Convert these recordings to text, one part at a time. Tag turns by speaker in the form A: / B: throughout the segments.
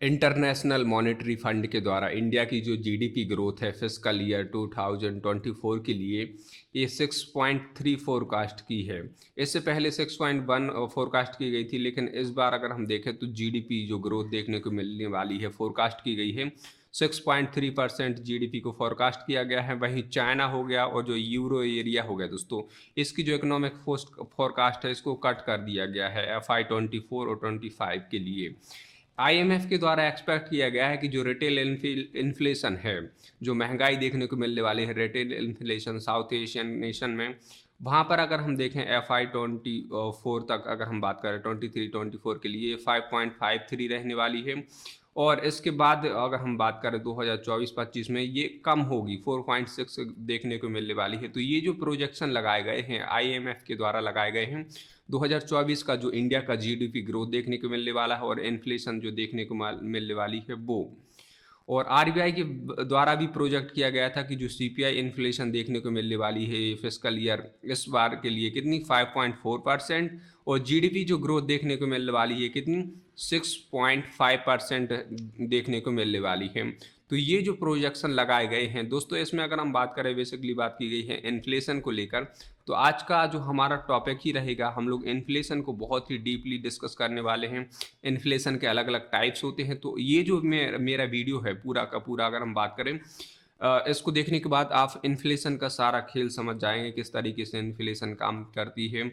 A: International monetary fund के द्वारा India की जो जीडीपी ग्रोथ है फिस्कल ईयर 2024 के लिए ये 6.3 फोरकास्ट की है। इससे पहले 6.1 फोरकास्ट की गई थी, लेकिन इस बार अगर हम देखें तो जीडीपी जो ग्रोथ देखने को मिलने वाली है फोरकास्ट की गई है 6.3% जीडीपी को फोरकास्ट किया गया है। वहीं चाइना हो गया और जो यूरो एरिया हो गया दोस्तों, इसकी जो इकोनॉमिक फोरकास्ट है इसको कट कर दिया गया है FY 24 और 25 के लिए। आईएमएफ के द्वारा एक्सपेक्ट किया गया है कि जो रिटेल इन्फ्लेशन है, जो महंगाई देखने को मिलने वाली है retail inflation south Asian nation में, वहाँ पर अगर हम देखें FY 24 तक अगर हम बात करें 23-24 के लिए 5.53 रहने वाली है। और इसके बाद अगर हम बात करें 2024-25 में ये कम होगी 4.6 देखने को मिलने वाली है। तो ये जो प्रोजेक्शन लगाए गए हैं आईएमएफ के द्वारा लगाए गए हैं 2024 का जो इंडिया का जीडीपी ग्रोथ देखने को मिलने वाला है और इन्फ्लेशन जो देखने को मिलने वाली है वो। और आरबीआई के द्वारा भी प्रोजेक्ट किया गया था कि जो सीपीआई इन्फ्लेशन देखने को मिलने वाली है फिस्कल ईयर इस बार के लिए कितनी 5.4%, और जीडीपी जो ग्रोथ देखने को मिलने वाली है कितनी 6.5% देखने को मिलने वाली है। तो ये जो प्रोजेक्शन लगाए गए हैं दोस्तों, इसमें अगर हम बात करें बेसिकली बात की गई है इन्फ्लेशन को लेकर, तो आज का जो हमारा टॉपिक ही रहेगा, हम लोग इन्फ्लेशन को बहुत ही डीपली डिस्कस करने वाले हैं। इन्फ्लेशन के अलग अलग टाइप्स होते हैं, तो ये जो मेरा वीडियो है पूरा का पूरा अगर हम बात करें इसको देखने के बाद आप इन्फ्लेशन का सारा खेल समझ जाएंगे, किस तरीके से इन्फ्लेशन काम करती है,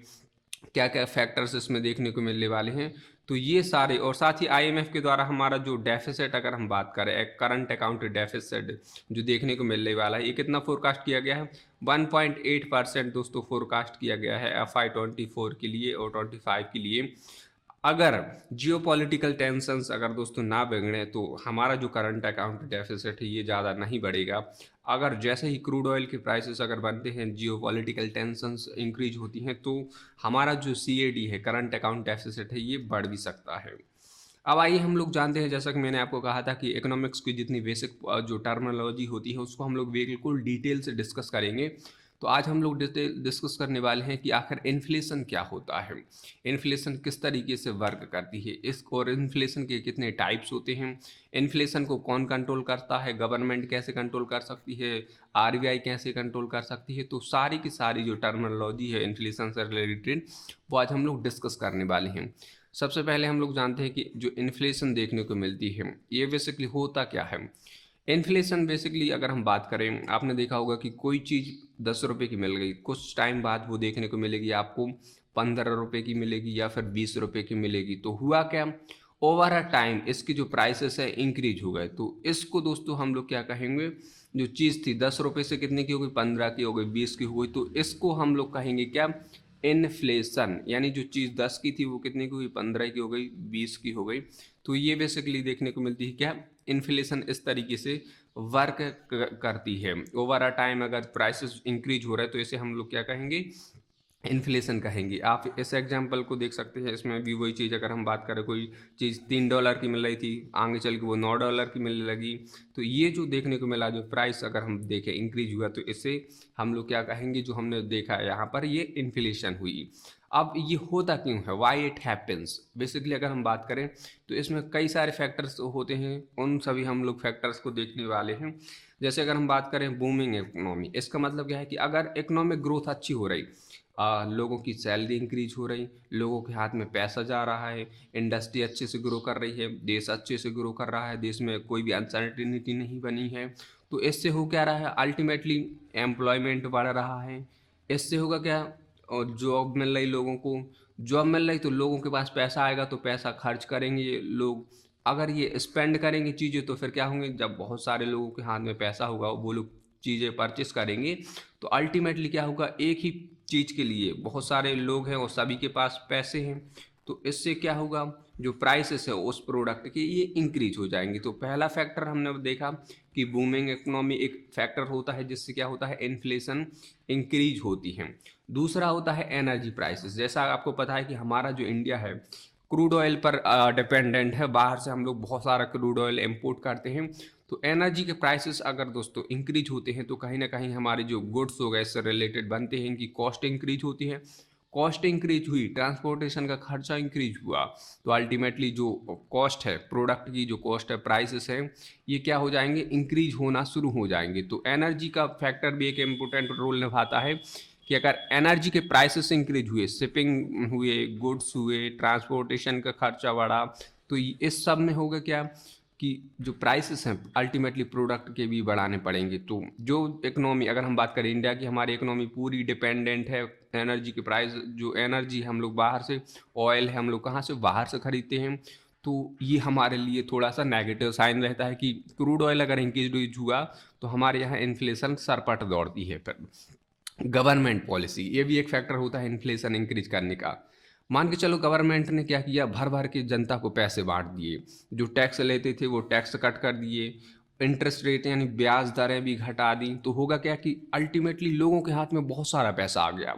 A: क्या क्या फैक्टर्स इसमें देखने को मिलने वाले हैं। तो ये सारे, और साथ ही आईएमएफ के द्वारा हमारा जो डेफिसिट अगर हम बात करें करंट अकाउंट डेफिसिट जो देखने को मिलने वाला है, ये कितना फोरकास्ट किया गया है 1.8% दोस्तों फोरकास्ट किया गया है FY 24 के लिए और 25 के लिए। अगर जियोपॉलिटिकल टेंशंस अगर दोस्तों ना बिगड़े तो हमारा जो करंट अकाउंट डेफिसिट है ये ज़्यादा नहीं बढ़ेगा। अगर जैसे ही क्रूड ऑयल के प्राइसेस अगर बनते हैं, जियोपॉलिटिकल टेंशंस इंक्रीज होती हैं, तो हमारा जो सीएडी है करंट अकाउंट डेफिसिट है ये बढ़ भी सकता है। अब आइए हम लोग जानते हैं, जैसा कि मैंने आपको कहा था कि इकोनॉमिक्स की जितनी बेसिक जो टर्मिनोलॉजी होती है उसको हम लोग बिल्कुल डिटेल से डिस्कस करेंगे। तो आज हम लोग डिस्कस करने वाले हैं कि आखिर इन्फ्लेशन क्या होता है, इन्फ्लेशन किस तरीके से वर्क करती है, इस और इन्फ्लेशन के कितने टाइप्स होते हैं, इन्फ्लेशन को कौन कंट्रोल करता है, गवर्नमेंट कैसे कंट्रोल कर सकती है, आरबीआई कैसे कंट्रोल कर सकती है। तो सारी की सारी जो टर्मिनोलॉजी है इन्फ्लेशन से रिलेटेड वो आज हम लोग डिस्कस करने वाले हैं। सबसे पहले हम लोग जानते हैं कि जो इन्फ्लेशन देखने को मिलती है ये बेसिकली होता क्या है। इन्फ्लेशन बेसिकली अगर हम बात करें, आपने देखा होगा कि कोई चीज़ 10 रुपये की मिल गई, कुछ टाइम बाद वो देखने को मिलेगी आपको 15 रुपये की मिलेगी या फिर 20 रुपये की मिलेगी। तो हुआ क्या, ओवर अ टाइम इसकी जो प्राइसेस है इंक्रीज हो गए। तो इसको दोस्तों हम लोग क्या कहेंगे, जो चीज़ थी 10 रुपये से कितने की हो गई, 15 की हो गई, 20 की हो गई, तो इसको हम लोग कहेंगे क्या, इन्फ्लेशन। यानी जो चीज़ 10 की थी वो कितने की हुई, 15 की हो गई, 20 की हो गई। तो ये बेसिकली देखने को मिलती है क्या, इन्फ्लेशन इस तरीके से वर्क करती है। ओवर अ टाइम अगर प्राइसेस इंक्रीज हो रहा है तो इसे हम लोग क्या कहेंगे, इन्फ्लेशन कहेंगे। आप इस एग्जांपल को देख सकते हैं, इसमें भी वही चीज़ अगर हम बात करें, कोई चीज़ $3 की मिल रही थी, आगे चल के वो $9 की मिलने लगी। तो ये जो देखने को मिला, जो प्राइस अगर हम देखें इंक्रीज हुआ, तो इससे हम लोग क्या कहेंगे, जो हमने देखा है यहाँ पर ये इन्फ्लेशन हुई। अब ये होता क्यों है, वाई इट हैपन्स, बेसिकली अगर हम बात करें तो इसमें कई सारे फैक्टर्स होते हैं, उन सभी हम लोग फैक्टर्स को देखने वाले हैं। जैसे अगर हम बात करें बूमिंग इकोनॉमी, इसका मतलब क्या है कि अगर इकोनॉमिक ग्रोथ अच्छी हो रही, लोगों की सैलरी इंक्रीज हो रही, लोगों के हाथ में पैसा जा रहा है, इंडस्ट्री अच्छे से ग्रो कर रही है, देश अच्छे से ग्रो कर रहा है, देश में कोई भी अनसर्टिनिटी नहीं बनी है, तो इससे हो क्या रहा है, अल्टीमेटली एम्प्लॉयमेंट बढ़ रहा है। इससे होगा क्या, और जॉब मिल रही लोगों को, जॉब मिल रही तो लोगों के पास पैसा आएगा, तो पैसा खर्च करेंगे ये लोग। अगर ये स्पेंड करेंगे चीज़ें तो फिर क्या होंगे, जब बहुत सारे लोगों के हाथ में पैसा होगा वो लोग चीज़ें परचेस करेंगे, तो अल्टीमेटली क्या होगा, एक ही चीज़ के लिए बहुत सारे लोग हैं और सभी के पास पैसे हैं। तो इससे क्या होगा, जो प्राइसेस है उस प्रोडक्ट के ये इंक्रीज हो जाएंगी। तो पहला फैक्टर हमने देखा कि बूमिंग इकोनॉमी एक फैक्टर होता है जिससे क्या होता है, इन्फ्लेशन इंक्रीज होती है। दूसरा होता है एनर्जी प्राइसेस। जैसा आपको पता है कि हमारा जो इंडिया है क्रूड ऑयल पर डिपेंडेंट है, बाहर से हम लोग बहुत सारा क्रूड ऑयल इंपोर्ट करते हैं। तो एनर्जी के प्राइसेस अगर दोस्तों इंक्रीज होते हैं तो कहीं ना कहीं हमारे जो गुड्स हो गए इससे रिलेटेड बनते हैं, इनकी कॉस्ट इंक्रीज होती है। कॉस्ट इंक्रीज हुई, ट्रांसपोर्टेशन का खर्चा इंक्रीज हुआ, तो अल्टीमेटली जो कॉस्ट है, प्रोडक्ट की जो कॉस्ट है, प्राइसेस हैं, ये क्या हो जाएंगे, इंक्रीज होना शुरू हो जाएंगे। तो एनर्जी का फैक्टर भी एक इम्पोर्टेंट रोल निभाता है कि अगर एनर्जी के प्राइसेस इंक्रीज हुए, शिपिंग हुए, गुड्स हुए, ट्रांसपोर्टेशन का खर्चा बढ़ा, तो इस सब में होगा क्या कि जो प्राइसेस हैं अल्टीमेटली प्रोडक्ट के भी बढ़ाने पड़ेंगे। तो जो इकोनॉमी, अगर हम बात करें इंडिया की, हमारी इकोनॉमी पूरी डिपेंडेंट है एनर्जी के प्राइस, जो एनर्जी हम लोग बाहर से, ऑयल है हम लोग कहाँ से, बाहर से खरीदते हैं। तो ये हमारे लिए थोड़ा सा नेगेटिव साइन रहता है कि क्रूड ऑयल अगर इंक्रीज हुआ तो हमारे यहाँ इन्फ्लेशन सरपट दौड़ती है। फिर गवर्नमेंट पॉलिसी, ये भी एक फैक्टर होता है इन्फ्लेशन इंक्रीज करने का। मान के चलो गवर्नमेंट ने क्या किया, भर भर के जनता को पैसे बांट दिए, जो टैक्स लेते थे वो टैक्स कट कर दिए, इंटरेस्ट रेट यानी ब्याज दरें भी घटा दी। तो होगा क्या कि अल्टीमेटली लोगों के हाथ में बहुत सारा पैसा आ गया।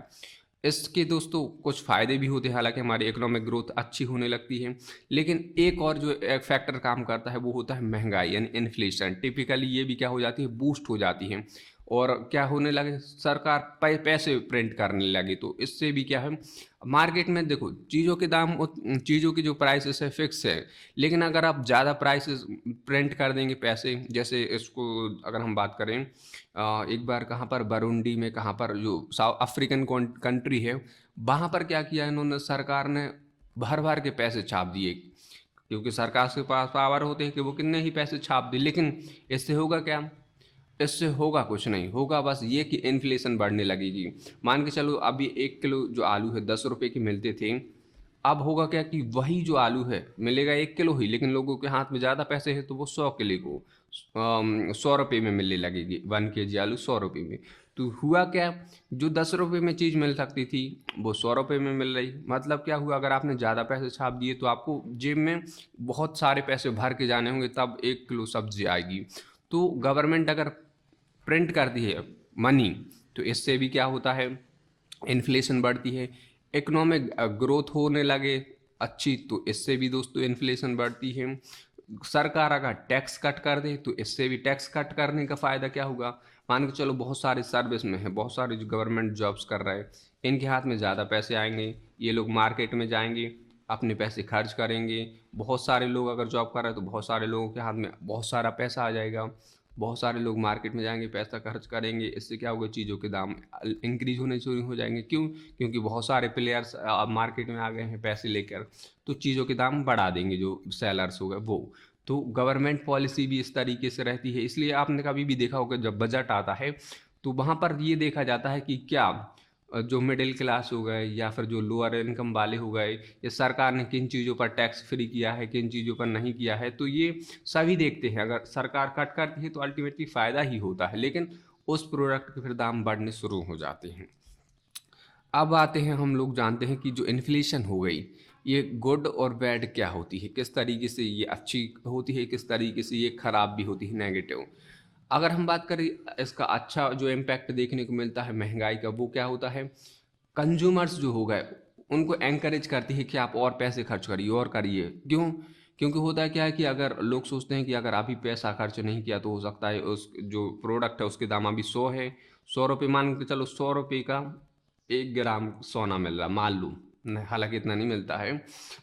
A: इसके दोस्तों कुछ फ़ायदे भी होते हैं, हालांकि हमारी इकोनॉमिक ग्रोथ अच्छी होने लगती है, लेकिन एक और जो एक फैक्टर काम करता है वो होता है महंगाई यानी इन्फ्लेशन। टिपिकली ये भी क्या हो जाती है, बूस्ट हो जाती है, और क्या होने लगे, सरकार पैसे प्रिंट करने लगी। तो इससे भी क्या है, मार्केट में देखो चीज़ों के दाम, चीज़ों की जो प्राइसेस है फिक्स है, लेकिन अगर आप ज़्यादा प्राइसेस प्रिंट कर देंगे पैसे, जैसे इसको अगर हम बात करें, एक बार कहाँ पर, बरूंडी में, कहाँ पर, जो साउथ अफ्रीकन कंट्री है, वहाँ पर क्या किया इन्होंने, सरकार ने भर भर के पैसे छाप दिए, क्योंकि सरकार के पास पावर होते हैं कि वो कितने ही पैसे छाप दे। लेकिन इससे होगा क्या, इससे होगा कुछ नहीं, होगा बस ये कि इन्फ्लेशन बढ़ने लगेगी। मान के चलो अभी 1 किलो जो आलू है 10 रुपये की मिलते थे, अब होगा क्या कि वही जो आलू है मिलेगा 1 किलो ही, लेकिन लोगों के हाथ में ज़्यादा पैसे हैं तो वो 100 किलो को 100 रुपये में मिलने लगेगी, 1 kg आलू 100 रुपये में। तो हुआ क्या, जो 10 रुपये में चीज़ मिल सकती थी वो 100 रुपये में मिल रही। मतलब क्या हुआ, अगर आपने ज़्यादा पैसे छाप दिए तो आपको जेब में बहुत सारे पैसे भर के जाने होंगे, तब 1 किलो सब्जी आएगी। तो गवर्नमेंट अगर प्रिंट करती है मनी, तो इससे भी क्या होता है, इन्फ्लेशन बढ़ती है। इकोनॉमिक ग्रोथ होने लगे अच्छी, तो इससे भी दोस्तों इन्फ्लेशन बढ़ती है। सरकार अगर टैक्स कट कर दे तो इससे भी, टैक्स कट करने का फ़ायदा क्या होगा, मान के चलो बहुत सारे सर्विस में है, बहुत सारे जो गवर्नमेंट जॉब्स कर रहे हैं, इनके हाथ में ज़्यादा पैसे आएंगे, ये लोग मार्केट में जाएंगे, अपने पैसे खर्च करेंगे। बहुत सारे लोग अगर जॉब कर रहे हैं तो बहुत सारे लोगों के हाथ में बहुत सारा पैसा आ जाएगा, बहुत सारे लोग मार्केट में जाएंगे, पैसा खर्च करेंगे, इससे क्या होगा, चीज़ों के दाम इंक्रीज होने शुरू हो जाएंगे। क्यों, क्योंकि बहुत सारे प्लेयर्स मार्केट में आ गए हैं पैसे लेकर, तो चीज़ों के दाम बढ़ा देंगे जो सेलर्स हो गए वो। तो गवर्नमेंट पॉलिसी भी इस तरीके से रहती है। इसलिए आपने कभी भी देखा होगा जब बजट आता है तो वहाँ पर ये देखा जाता है कि क्या जो मिडिल क्लास हो गए या फिर जो लोअर इनकम वाले हो गए, या सरकार ने किन चीज़ों पर टैक्स फ्री किया है, किन चीज़ों पर नहीं किया है, तो ये सभी देखते हैं। अगर सरकार कट करती है तो अल्टीमेटली फ़ायदा ही होता है, लेकिन उस प्रोडक्ट के फिर दाम बढ़ने शुरू हो जाते हैं। अब आते हैं, हम लोग जानते हैं कि जो इन्फ्लेशन हो गई, ये गुड और बैड क्या होती है, किस तरीके से ये अच्छी होती है, किस तरीके से ये खराब भी होती है, नेगेटिव। अगर हम बात करें इसका अच्छा जो इम्पैक्ट देखने को मिलता है महंगाई का, वो क्या होता है, कंज्यूमर्स जो हो गए उनको एनकरेज करती है कि आप और पैसे खर्च करिए और करिए। क्यों, क्योंकि होता है क्या है कि अगर लोग सोचते हैं कि अगर अभी पैसा खर्च नहीं किया तो हो सकता है उस जो प्रोडक्ट है उसके दाम अभी 100 है, 100 रुपये मान के चलो, 100 रुपये का 1 ग्राम सोना मिल रहा, मान लो, हालांकि इतना नहीं मिलता है,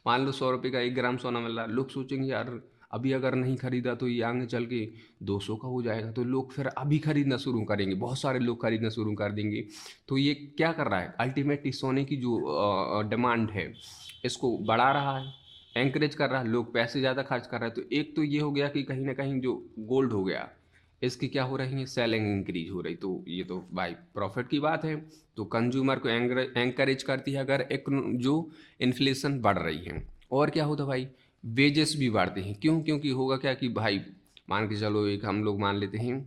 A: मान लो 100 रुपये का 1 ग्राम सोना मिल रहा है, लोग सोचेंगे यार अभी अगर नहीं खरीदा तो ये आगे चल के 200 का हो जाएगा, तो लोग फिर अभी खरीदना शुरू करेंगे, बहुत सारे लोग खरीदना शुरू कर देंगे। तो ये क्या कर रहा है, अल्टीमेटली सोने की जो डिमांड है इसको बढ़ा रहा है, एंकरेज कर रहा है, लोग पैसे ज़्यादा खर्च कर रहे हैं। तो एक तो ये हो गया कि कहीं ना कहीं जो गोल्ड हो गया, इसकी क्या हो रही है, सेलिंग इंक्रीज हो रही, तो ये तो भाई प्रॉफिट की बात है। तो कंज्यूमर को एंकरेज करती है अगर एक जो इन्फ्लेशन बढ़ रही है। और क्या होता है भाई, वेजेस भी बढ़ते हैं। क्यों, क्योंकि होगा क्या कि भाई मान के चलो एक हम लोग मान लेते हैं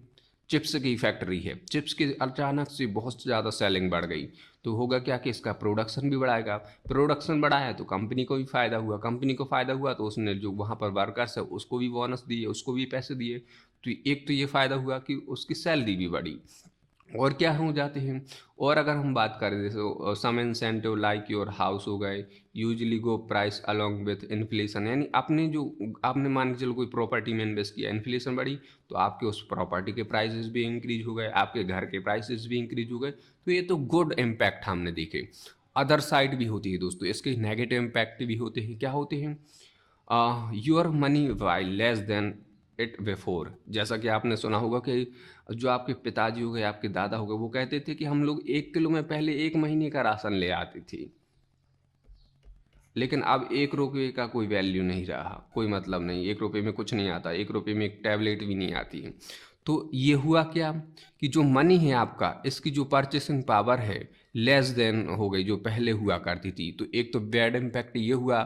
A: चिप्स की फैक्ट्री है, चिप्स की अचानक से बहुत ज़्यादा सेलिंग बढ़ गई, तो होगा क्या कि इसका प्रोडक्शन भी बढ़ाएगा, प्रोडक्शन बढ़ा है तो कंपनी को भी फ़ायदा हुआ, कंपनी को फ़ायदा हुआ तो उसने जो वहाँ पर वर्कर्स है उसको भी बोनस दिए, उसको भी पैसे दिए। तो एक तो ये फ़ायदा हुआ कि उसकी सैलरी भी बढ़ी। और क्या हो जाते हैं, और अगर हम बात करें जैसे some incentive like your house हो गए, usually go price along with inflation, यानी अपने जो आपने मान के चलो कोई प्रॉपर्टी में इन्वेस्ट किया, इन्फ्लेशन बढ़ी तो आपके उस प्रॉपर्टी के प्राइसेस भी इंक्रीज हो गए, आपके घर के प्राइसेस भी इंक्रीज हो गए। तो ये तो गुड इम्पैक्ट हमने देखे। अदर साइड भी होती है दोस्तों, इसके नेगेटिव इम्पैक्ट भी होते हैं। क्या होते हैं? Your money why less than it before. जैसा कि आपने सुना होगा कि जो आपके पिताजी हो गए, आपके दादा हो गए, वो कहते थे कि हम लोग 1 किलो में पहले 1 महीने का राशन ले आते थे, लेकिन अब 1 रुपये का कोई वैल्यू नहीं रहा, कोई मतलब नहीं। 1 रुपये में कुछ नहीं आता, 1 रुपये में एक टैबलेट भी नहीं आती है। तो ये हुआ क्या कि जो मनी है आपका, इसकी जो परचेसिंग पावर है लेस देन हो गई जो पहले हुआ करती थी। तो एक तो बैड इम्पैक्ट ये हुआ,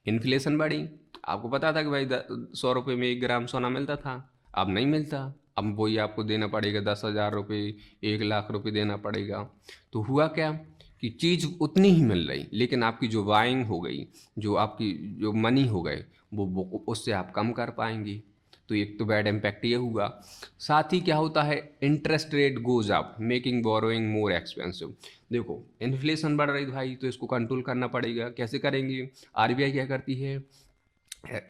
A: इन्फ्लेशन बढ़ी। आपको पता था कि भाई 100 रुपये में 1 ग्राम सोना मिलता था, अब नहीं मिलता। अब वही आपको देना पड़ेगा 10,000 रुपये, 1 लाख रुपये देना पड़ेगा। तो हुआ क्या कि चीज़ उतनी ही मिल रही, लेकिन आपकी जो बाइंग हो गई, जो आपकी जो मनी हो गए, वो उससे आप कम कर पाएंगे। तो एक तो बैड इम्पैक्ट ये हुआ। साथ ही क्या होता है, interest rate goes up making borrowing more expensive. देखो इन्फ्लेशन बढ़ रही भाई, तो इसको कंट्रोल करना पड़ेगा। कैसे करेंगे? आरबीआई क्या करती है,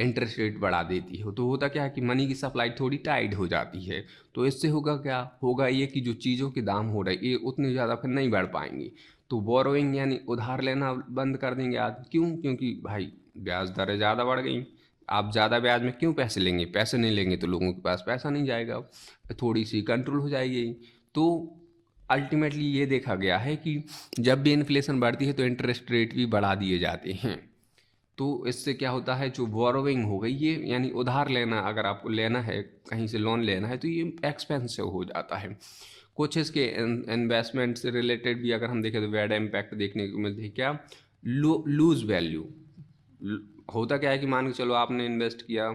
A: इंटरेस्ट रेट बढ़ा देती है। तो होता क्या है कि मनी की सप्लाई थोड़ी टाइट हो जाती है। तो इससे होगा क्या, होगा ये कि जो चीज़ों के दाम हो रहे ये उतने ज़्यादा फिर नहीं बढ़ पाएंगे। तो बोरोइंग यानी उधार लेना बंद कर देंगे आज। क्यों? क्योंकि भाई ब्याज दरें ज़्यादा बढ़ गई। आप ज़्यादा ब्याज में क्यों पैसे लेंगे? पैसे नहीं लेंगे तो लोगों के पास पैसा नहीं जाएगा, थोड़ी सी कंट्रोल हो जाएगी। तो अल्टीमेटली ये देखा गया है कि जब भी इन्फ्लेशन बढ़ती है तो इंटरेस्ट रेट भी बढ़ा दिए जाते हैं। तो इससे क्या होता है, जो बोरोइंग हो गई ये यानी उधार लेना, अगर आपको लेना है कहीं से लोन लेना है तो ये एक्सपेंसिव हो जाता है। कुछ इसके इन्वेस्टमेंट से रिलेटेड भी अगर हम देखें तो बैड इम्पैक्ट देखने को मिलती है। क्या? Lose value. होता क्या है कि मान के चलो आपने इन्वेस्ट किया,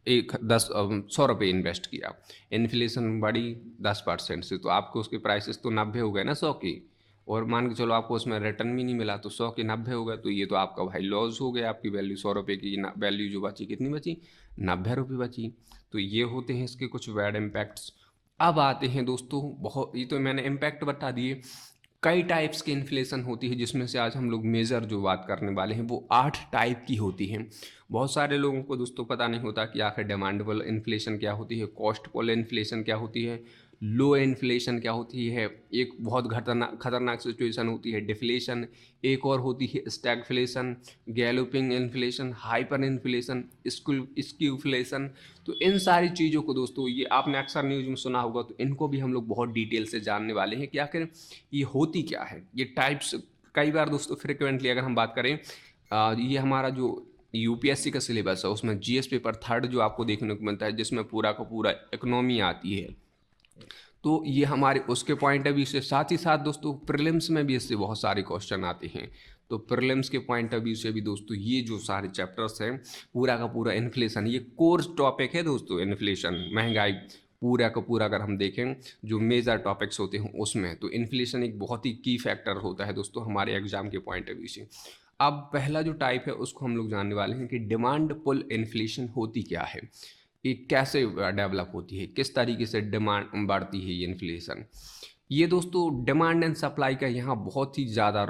A: एक 100 रुपये इन्वेस्ट किया, इन्फ्लेशन बढ़ी 10% से, तो आपको उसके प्राइसेस तो 90 हो गए ना 100 की। और मान के चलो आपको उसमें रिटर्न भी नहीं मिला, तो 100 के 90 हो गए। तो ये तो आपका भाई लॉस हो गया। आपकी वैल्यू 100 रुपये की वैल्यू जो बची कितनी बची? 90 रुपये बची। तो ये होते हैं इसके कुछ बैड इम्पैक्ट्स। अब आते हैं दोस्तों, बहुत ये तो मैंने इम्पैक्ट बता दिए। कई टाइप्स की इन्फ्लेशन होती है, जिसमें से आज हम लोग मेजर जो बात करने वाले हैं वो 8 टाइप की होती हैं। बहुत सारे लोगों को दोस्तों पता नहीं होता कि आखिर डिमांडेबल इन्फ्लेशन क्या होती है, कॉस्टफुल इन्फ्लेशन क्या होती है, लो इन्फ्लेशन क्या होती है, एक बहुत खतरनाक सिचुएशन होती है डिफ्लेशन, एक और होती है stagflation, galloping inflation, hyper inflation, skewflation. तो इन सारी चीज़ों को दोस्तों, ये आपने अक्सर न्यूज़ में सुना होगा, तो इनको भी हम लोग बहुत डिटेल से जानने वाले हैं कि आखिर ये होती क्या है, ये टाइप्स। कई बार दोस्तों फ्रिक्वेंटली अगर हम बात करें, ये हमारा जो यूपीएससी का सिलेबस है उसमें जीएस पेपर 3 जो आपको देखने को मिलता है, जिसमें पूरा का पूरा इकोनॉमी आती है। तो ये हमारे उसके पॉइंट ऑफ व्यू से, साथ ही साथ दोस्तों प्रीलिम्स में भी इससे बहुत सारे क्वेश्चन आते हैं। तो प्रीलिम्स के पॉइंट ऑफ व्यू से भी दोस्तों ये जो सारे चैप्टर्स हैं, पूरा का पूरा इन्फ्लेशन, ये कोर्स टॉपिक है दोस्तों। इन्फ्लेशन, महंगाई, पूरा का पूरा अगर हम देखें जो मेजर टॉपिक्स होते हैं उसमें, तो इन्फ्लेशन एक बहुत ही की फैक्टर होता है दोस्तों हमारे एग्जाम के पॉइंट ऑफ व्यू से। अब पहला जो टाइप है उसको हम लोग जानने वाले हैं कि डिमांड पुल इन्फ्लेशन होती क्या है, ये कैसे डेवलप होती है, किस तरीके से डिमांड बढ़ती है ये इन्फ्लेशन। ये दोस्तों डिमांड एंड सप्लाई का यहाँ बहुत ही ज़्यादा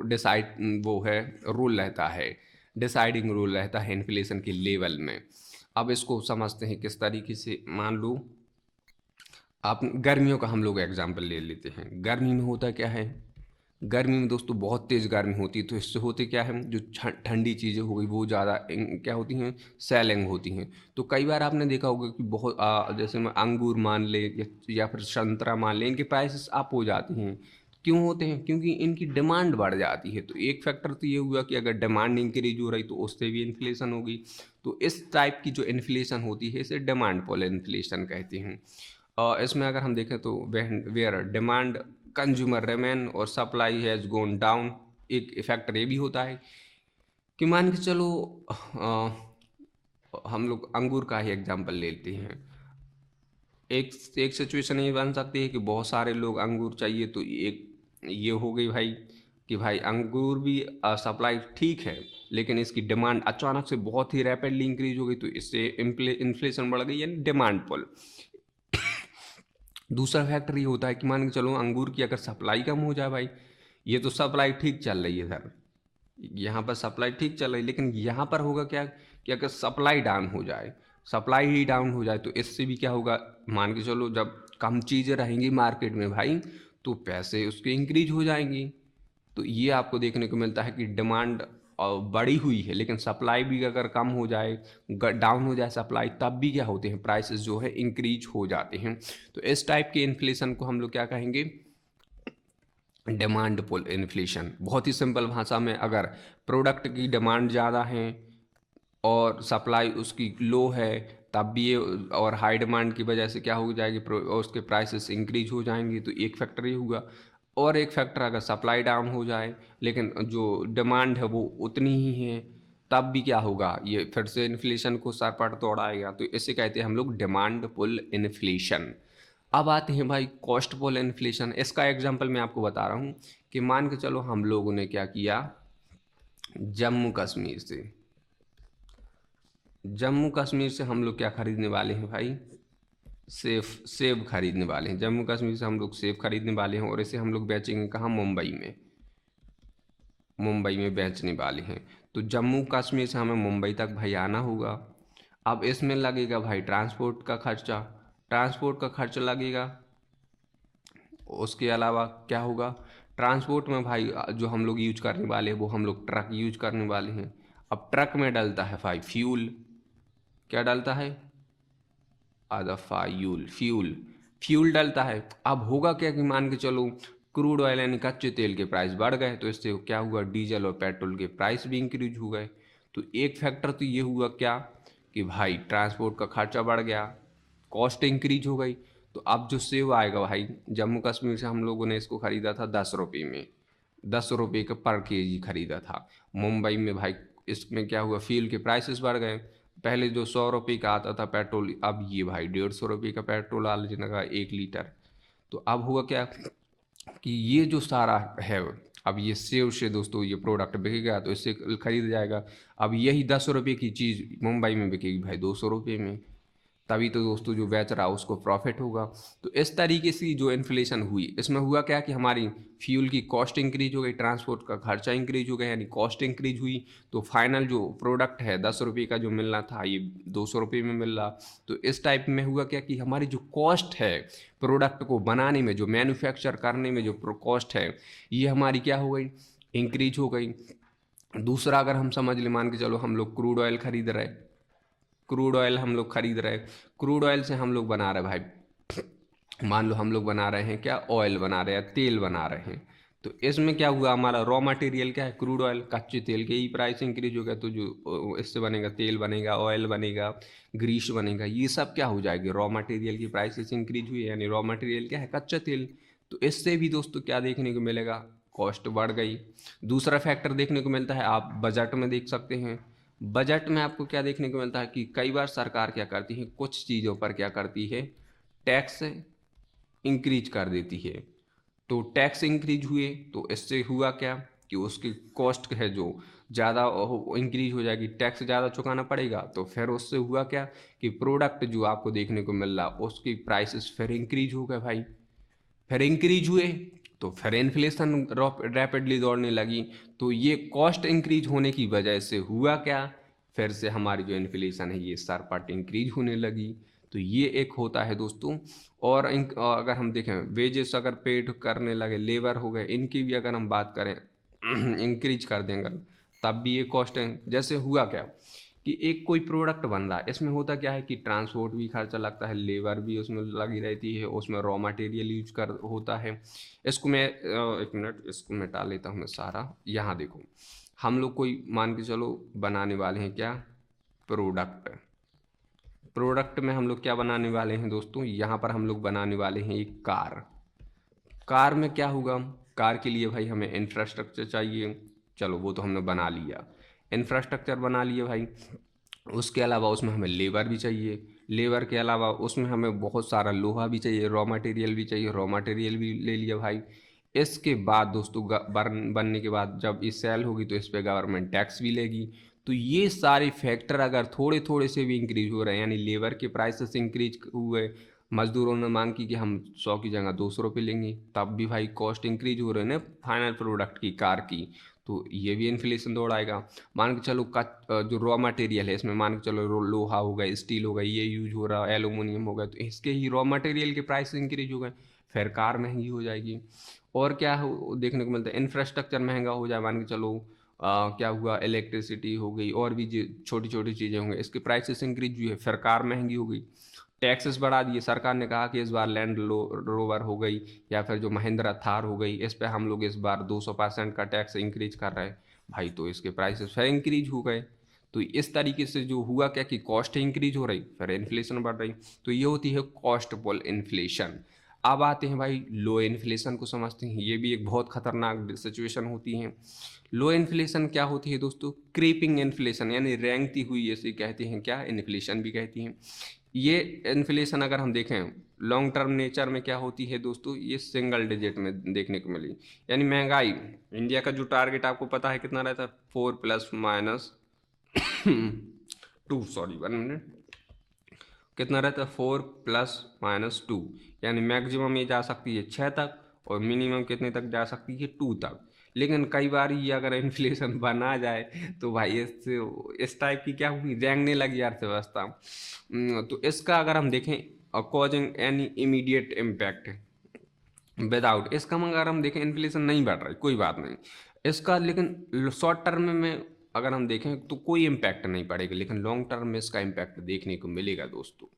A: डिसाइड वो है रोल रहता है, डिसाइडिंग रोल रहता है इन्फ्लेशन के लेवल में। अब इसको समझते हैं किस तरीके से। मान लो आप गर्मियों का हम लोग एग्जाम्पल ले लेते हैं। गर्मी में होता क्या है, गर्मी में दोस्तों बहुत तेज़ गर्मी होती है, तो इससे होते क्या है, जो ठंडी चीज़ें हो गई वो ज़्यादा क्या होती हैं, सेलिंग होती हैं। तो कई बार आपने देखा होगा कि बहुत जैसे मैं अंगूर मान ले या फिर संतरा मान ले, इनके प्राइसेस अप हो जाते हैं। क्यों होते हैं? क्योंकि इनकी डिमांड बढ़ जाती है। तो एक फैक्टर तो ये हुआ कि अगर डिमांड इंक्रीज हो रही तो उससे भी इन्फ्लेशन होगी। तो इस टाइप की जो इन्फ्लेशन होती है इसे डिमांड पुल इन्फ्लेशन कहते हैं। इसमें अगर हम देखें तो वेयर डिमांड कंज्यूमर रेमेन और सप्लाई हैज़ गोन डाउन, एक फैक्टर ये भी होता है कि मान के चलो हम लोग अंगूर का ही एग्जांपल लेते हैं। एक एक सिचुएशन ये बन सकती है कि बहुत सारे लोग अंगूर चाहिए, तो एक ये हो गई भाई कि भाई अंगूर भी सप्लाई ठीक है, लेकिन इसकी डिमांड अचानक से बहुत ही रैपिडली इंक्रीज हो गई, तो इससे इन्फ्लेशन बढ़ गई, यानी डिमांड पुल। दूसरा फैक्टर ये होता है कि मान के चलो अंगूर की अगर सप्लाई कम हो जाए भाई, ये तो सप्लाई ठीक चल रही है सर, यहाँ पर सप्लाई ठीक चल रही है, लेकिन यहाँ पर होगा क्या कि अगर सप्लाई डाउन हो जाए, सप्लाई ही डाउन हो जाए, तो इससे भी क्या होगा, मान के चलो जब कम चीज़ें रहेंगी मार्केट में भाई, तो पैसे उसके इंक्रीज हो जाएंगी। तो ये आपको देखने को मिलता है कि डिमांड बड़ी हुई है, लेकिन सप्लाई भी अगर कम हो जाए, डाउन हो जाए सप्लाई, तब भी क्या होते हैं, प्राइसेस जो है इंक्रीज हो जाते हैं। तो इस टाइप के इन्फ्लेशन को हम लोग क्या कहेंगे, डिमांड पुल इन्फ्लेशन। बहुत ही सिंपल भाषा में, अगर प्रोडक्ट की डिमांड ज़्यादा है और सप्लाई उसकी लो है, तब भी ये, और हाई डिमांड की वजह से क्या हो जाएगी, उसके प्राइसेस इंक्रीज हो जाएंगी। तो एक फैक्टर ये हुआ। और एक फैक्टर, अगर सप्लाई डाउन हो जाए लेकिन जो डिमांड है वो उतनी ही है, तब भी क्या होगा, ये फिर से इन्फ्लेशन को सर पर दौड़ाएगा। तो इसे कहते हैं हम लोग डिमांड पुल इन्फ्लेशन। अब आते हैं भाई कॉस्ट पुल इन्फ्लेशन। इसका एग्जांपल मैं आपको बता रहा हूँ कि मान के चलो हम लोगों ने क्या किया, जम्मू कश्मीर से हम लोग क्या खरीदने वाले हैं भाई, सेब खरीदने वाले हैं। जम्मू कश्मीर से हम लोग सेब खरीदने वाले हैं और इसे हम लोग बेचेंगे कहाँ, मुंबई में बेचने वाले हैं। तो जम्मू कश्मीर से हमें मुंबई तक भाई आना होगा। अब इसमें लगेगा भाई ट्रांसपोर्ट का खर्चा लगेगा। उसके अलावा क्या होगा, ट्रांसपोर्ट में भाई जो हम लोग यूज करने वाले हैं वो हम लोग ट्रक यूज करने वाले हैं। अब ट्रक में डलता है भाई फ्यूल। क्या डलता है, फ्यूल डलता है। अब होगा क्या कि मान के चलो क्रूड ऑयल यानी कच्चे तेल के प्राइस बढ़ गए, तो इससे क्या हुआ, डीजल और पेट्रोल के प्राइस भी इंक्रीज हो गए। तो एक फैक्टर तो ये हुआ क्या कि भाई ट्रांसपोर्ट का खर्चा बढ़ गया, कॉस्ट इंक्रीज हो गई। तो अब जो सेव आएगा भाई, जम्मू कश्मीर से हम लोगों ने इसको खरीदा था 10 रुपये में, 10 रुपये का पर केजी खरीदा था। मुंबई में भाई इसमें क्या हुआ, फ्यूल के प्राइसेस बढ़ गए। पहले जो 100 रुपये का आता था पेट्रोल, अब ये भाई 150 रुपये का पेट्रोल आने लगा 1 लीटर। तो अब हुआ क्या कि ये जो सारा है, अब ये सेव से दोस्तों ये प्रोडक्ट बिकेगा तो इससे खरीदा जाएगा। अब यही 10 रुपये की चीज़ मुंबई में बिकेगी भाई 200 रुपये में, तभी तो दोस्तों जो बेच रहा है उसको प्रॉफिट होगा। तो इस तरीके से जो इन्फ्लेशन हुई, इसमें हुआ क्या कि हमारी फ्यूल की कॉस्ट इंक्रीज हो गई, ट्रांसपोर्ट का खर्चा इंक्रीज हो गया, यानी कॉस्ट इंक्रीज हुई। तो फाइनल जो प्रोडक्ट है 10 रुपये का जो मिलना था, ये 200 रुपये में मिल रहा। तो इस टाइप में हुआ क्या कि हमारी जो कॉस्ट है प्रोडक्ट को बनाने में, जो मैन्युफैक्चर करने में जो कॉस्ट है, ये हमारी क्या हो गई, इंक्रीज हो गई। दूसरा अगर हम समझ ले, मान के चलो हम लोग क्रूड ऑयल खरीद रहे, क्रूड ऑयल से हम लोग बना रहे भाई, मान लो हम लोग बना रहे हैं क्या, ऑयल बना रहे हैं, तेल बना रहे हैं। तो इसमें क्या हुआ, हमारा रॉ मटेरियल क्या है, क्रूड ऑयल, कच्चे तेल के ही प्राइस इंक्रीज हो गया। तो जो इससे बनेगा, तेल बनेगा, ऑयल बनेगा, ग्रीस बनेगा, ये सब क्या हो जाएगी, रॉ मटेरियल की प्राइसेस इंक्रीज हुई, यानी रॉ मटेरियल क्या है, कच्चा तेल। तो इससे भी दोस्तों क्या देखने को मिलेगा, कॉस्ट बढ़ गई। दूसरा फैक्टर देखने को मिलता है, आप बजट में देख सकते हैं। बजट में आपको क्या देखने को मिलता है कि कई बार सरकार क्या करती है, कुछ चीज़ों पर क्या करती है, टैक्स इंक्रीज कर देती है। तो टैक्स इंक्रीज हुए तो इससे हुआ क्या कि उसकी कॉस्ट है जो ज़्यादा इंक्रीज हो जाएगी, टैक्स ज़्यादा चुकाना पड़ेगा। तो फिर उससे हुआ क्या कि प्रोडक्ट जो आपको देखने को मिल रहा उसकी प्राइसेस फिर इंक्रीज हो गए भाई, फिर इंक्रीज हुए तो फिर इन्फ्लेशन रैपिडली दौड़ने लगी। तो ये कॉस्ट इंक्रीज होने की वजह से हुआ क्या, फिर से हमारी जो इन्फ्लेशन है ये सरपट इंक्रीज होने लगी। तो ये एक होता है दोस्तों। और अगर हम देखें वेजेस अगर पेड करने लगे, लेबर हो गए, इनकी भी अगर हम बात करें इंक्रीज कर देंगे, तब भी ये कॉस्ट है। जैसे हुआ क्या कि एक कोई प्रोडक्ट बन रहा है, इसमें होता क्या है कि ट्रांसपोर्ट भी खर्चा लगता है, लेबर भी उसमें लगी रहती है, उसमें रॉ मटेरियल यूज कर होता है। इसको मैं एक मिनट इसको मिटा लेता हूँ मैं सारा। यहाँ देखो, हम लोग कोई मान के चलो बनाने वाले हैं क्या, प्रोडक्ट में हम लोग क्या बनाने वाले हैं दोस्तों, यहाँ पर हम लोग बनाने वाले हैं एक कार में क्या होगा, कार के लिए भाई हमें इंफ्रास्ट्रक्चर चाहिए। चलो वो तो हमने बना लिया, इंफ्रास्ट्रक्चर बना लिए भाई। उसके अलावा उसमें हमें लेबर भी चाहिए, लेबर के अलावा उसमें हमें बहुत सारा लोहा भी चाहिए, रॉ मटेरियल भी चाहिए, रॉ मटेरियल भी ले लिया भाई। इसके बाद दोस्तों बनने के बाद जब ये सेल होगी तो इस पर गवर्नमेंट टैक्स भी लेगी। तो ये सारे फैक्टर अगर थोड़े थोड़े से भी इंक्रीज हो रहे हैं, यानी लेबर के प्राइसेस इंक्रीज हुए, मजदूरों ने मांग की कि हम 100 की जगह 200 रुपये लेंगे, तब भी भाई कॉस्ट इंक्रीज हो रहे हैं ना फाइनल प्रोडक्ट की, कार की। तो ये भी इन्फ्लेशन दौड़ाएगा। मान के चलो जो रॉ मटेरियल है इसमें मान के चलो लोहा हो गया, स्टील हो गया, ये यूज हो रहा है, एल्यूमिनियम हो गया, तो इसके ही रॉ मटेरियल के प्राइस इंक्रीज हो गए, फिर कार महंगी हो जाएगी। और क्या देखने को मिलता है, इंफ्रास्ट्रक्चर महंगा हो जाए, मान के चलो क्या हुआ, इलेक्ट्रिसिटी हो गई और भी छोटी छोटी चीज़ें होंगी, इसके प्राइसेस इंक्रीज हुई है, फिर कार महंगी हो गई। टैक्सेस बढ़ा दिए, सरकार ने कहा कि इस बार लैंड रोवर हो गई या फिर जो महिंद्रा थार हो गई, इस पे हम लोग इस बार 200% का टैक्स इंक्रीज कर रहे हैं भाई, तो इसके प्राइसेस फिर इंक्रीज हो गए। तो इस तरीके से जो हुआ क्या कि कॉस्ट इंक्रीज हो रही, फिर इन्फ्लेशन बढ़ रही, तो ये होती है कॉस्ट पुल इन्फ्लेशन। अब आते हैं भाई लो इन्फ्लेशन को समझते हैं, ये भी एक बहुत खतरनाक सिचुएशन होती है। लो इन्फ्लेशन क्या होती है दोस्तों, क्रीपिंग इन्फ्लेशन, यानी रेंगती हुई, ऐसे कहते हैं क्या, इन्फ्लेशन भी कहती हैं। ये इन्फ्लेशन अगर हम देखें लॉन्ग टर्म नेचर में क्या होती है दोस्तों, ये सिंगल डिजिट में देखने को मिली, यानी महंगाई इंडिया का जो टारगेट आपको पता है कितना रहता है, 4+- 2, सॉरी 1 मिनट, कितना रहता है, 4+- 2, यानी मैक्सिमम ये जा सकती है 6 तक और मिनिमम कितने तक जा सकती है, 2 तक। लेकिन कई बार ये अगर इन्फ्लेशन बना जाए तो भाई इससे इस टाइप की क्या हुई, रेंगने लगी अर्थव्यवस्था। तो इसका अगर हम देखें causing any immediate impact without, इसका अगर हम देखें इन्फ्लेशन नहीं बढ़ रही कोई बात नहीं इसका, लेकिन शॉर्ट टर्म में अगर हम देखें तो कोई इम्पैक्ट नहीं पड़ेगा, लेकिन लॉन्ग टर्म में इसका इम्पैक्ट देखने को मिलेगा दोस्तों।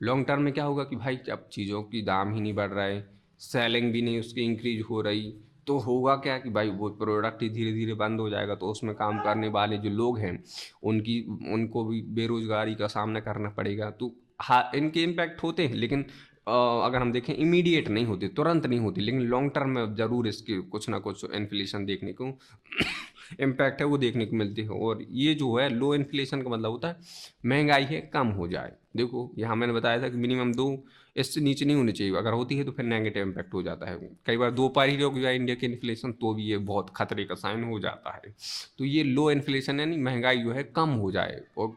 A: लॉन्ग टर्म में क्या होगा कि भाई अब चीज़ों की दाम ही नहीं बढ़ रहा है, सेलिंग भी नहीं उसकी इंक्रीज हो रही, तो होगा क्या कि भाई वो प्रोडक्ट ही धीरे धीरे बंद हो जाएगा, तो उसमें काम करने वाले जो लोग हैं उनको भी बेरोजगारी का सामना करना पड़ेगा। तो हाँ, इनके इम्पैक्ट होते हैं, लेकिन अगर हम देखें इमीडिएट नहीं होते, तुरंत नहीं होती, लेकिन लॉन्ग टर्म में ज़रूर इसके कुछ ना कुछ इन्फ्लेशन देखने को इम्पैक्ट है वो देखने को मिलती है। और ये जो है लो इन्फ्लेशन का मतलब होता है महंगाई है कम हो जाए। देखो यहाँ मैंने बताया था कि मिनिमम 2, इससे नीचे नहीं होनी चाहिए, अगर होती है तो फिर नेगेटिव इम्पैक्ट हो जाता है। कई बार 2 पर ही रुक जाए इंडिया की इन्फ्लेशन तो भी ये बहुत खतरे का साइन हो जाता है। तो ये लो इन्फ्लेशन यानी महंगाई जो है कम हो जाए। और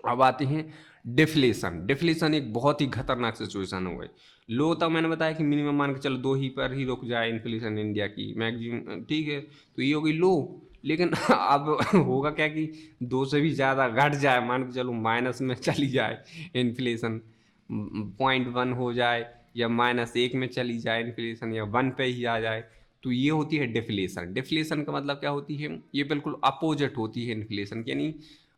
A: अब आते हैं डिफ्लेशन। डिफ्लेशन एक बहुत ही खतरनाक सिचुएशन हो गई। लो तो मैंने बताया कि मिनिमम मान के चलो 2 ही पर ही रुक जाए इन्फ्लेशन इंडिया की, मैक्सिमम ठीक है, तो ये होगी लो। लेकिन अब होगा क्या कि 2 से भी ज़्यादा घट जाए, मान के चलो माइनस में चली जाए इन्फ्लेशन, 0.1 हो जाए या -1 में चली जाए इन्फ्लेशन, या 1 पे ही आ जाए, तो ये होती है डिफ्लेशन। डिफ्लेशन का मतलब क्या होती है, ये बिल्कुल अपोजिट होती है इन्फ्लेशन की, यानी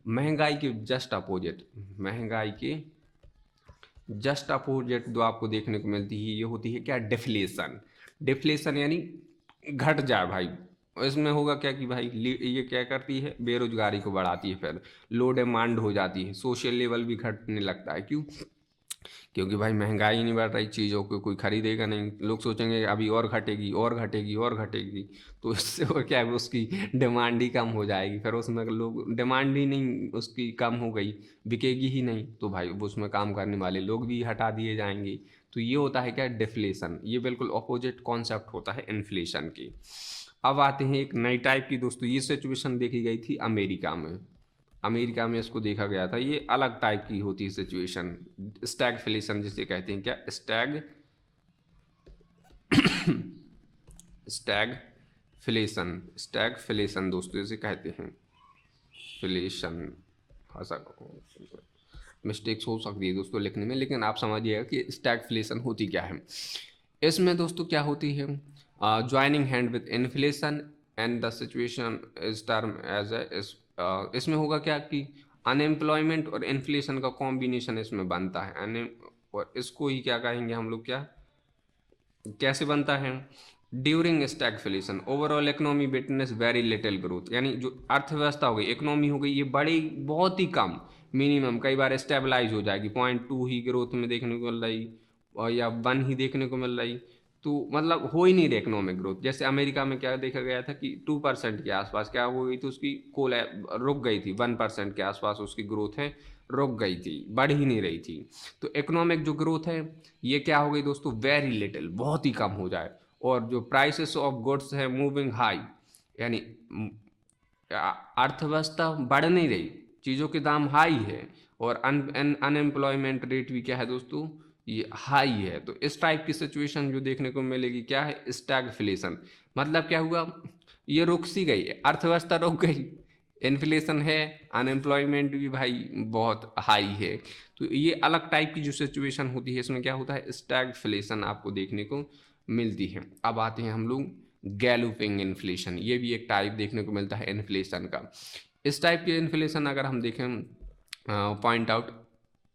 A: महंगाई के जस्ट अपोजिट, महंगाई के जस्ट अपोजिट जो आपको देखने को मिलती है ये होती है क्या, डिफ्लेशन। डिफ्लेशन यानी घट जाए भाई। इसमें होगा क्या कि भाई ये क्या करती है, बेरोजगारी को बढ़ाती है, फिर लो डिमांड हो जाती है, सोशल लेवल भी घटने लगता है। क्यों, क्योंकि भाई महंगाई नहीं बढ़ रही, चीज़ों को कोई खरीदेगा नहीं, लोग सोचेंगे अभी और घटेगी और घटेगी और घटेगी, तो इससे और क्या है, उसकी डिमांड ही कम हो जाएगी, फिर उसमें लोग, डिमांड ही नहीं उसकी कम हो गई, बिकेगी ही नहीं, तो भाई उसमें काम करने वाले लोग भी हटा दिए जाएंगे। तो ये होता है क्या, डिफ्लेशन। ये बिल्कुल अपोजिट कॉन्सेप्ट होता है इन्फ्लेशन की। अब आते हैं एक नई टाइप की दोस्तों, ये सिचुएशन देखी गई थी अमेरिका में। अमेरिका में इसको देखा गया था, ये अलग टाइप की होती है सिचुएशन, स्टैगफ्लेशन जिसे कहते हैं, क्या स्टैगफ्लेशन दोस्तों इसे कहते हैं, फ्लेशन, मिस्टेक्स हो सकती है दोस्तों लिखने में, लेकिन आप समझिएगा कि स्टैगफ्लेशन होती क्या है। इसमें दोस्तों क्या होती है, joining hand with inflation and the situation is term as a, इसमें होगा क्या कि अनएम्प्लॉयमेंट और इन्फ्लेशन का कॉम्बिनेशन इसमें बनता है, और इसको ही क्या कहेंगे हम लोग, क्या कैसे बनता है, during stagflation overall economy witness very little growth, यानी जो अर्थव्यवस्था हो गई, इकोनॉमी हो गई, ये बड़ी बहुत ही कम, मिनिमम कई बार स्टेबलाइज हो जाएगी, 0.2 ही ग्रोथ में देखने को मिल रही, और या 1 ही देखने को मिल रही, तो मतलब हो ही नहीं रही इकोनॉमिक ग्रोथ। जैसे अमेरिका में क्या देखा गया था कि 2% के आसपास क्या हो गई थी, उसकी कोल रुक गई थी, 1% के आसपास उसकी ग्रोथ है रुक गई थी, बढ़ ही नहीं रही थी। तो इकोनॉमिक जो ग्रोथ है ये क्या हो गई दोस्तों, वेरी लिटिल, बहुत ही कम हो जाए। और जो प्राइसेस ऑफ गुड्स है मूविंग हाई, यानी अर्थव्यवस्था बढ़ नहीं रही, चीज़ों के दाम हाई है, और अनएम्प्लॉयमेंट रेट भी क्या है दोस्तों, ये हाई है। तो इस टाइप की सिचुएशन जो देखने को मिलेगी क्या है, स्टैगफ्लेशन। मतलब क्या हुआ, ये रुक सी गई, अर्थव्यवस्था रुक गई, इन्फ्लेशन है, अनएम्प्लॉयमेंट भी भाई बहुत हाई है। तो ये अलग टाइप की जो सिचुएशन होती है, इसमें क्या होता है, स्टैगफ्लेशन आपको देखने को मिलती है। अब आते हैं हम लोग गैलोपिंग इन्फ्लेशन, ये भी एक टाइप देखने को मिलता है इन्फ्लेशन का। इस टाइप के इन्फ्लेशन अगर हम देखें, point out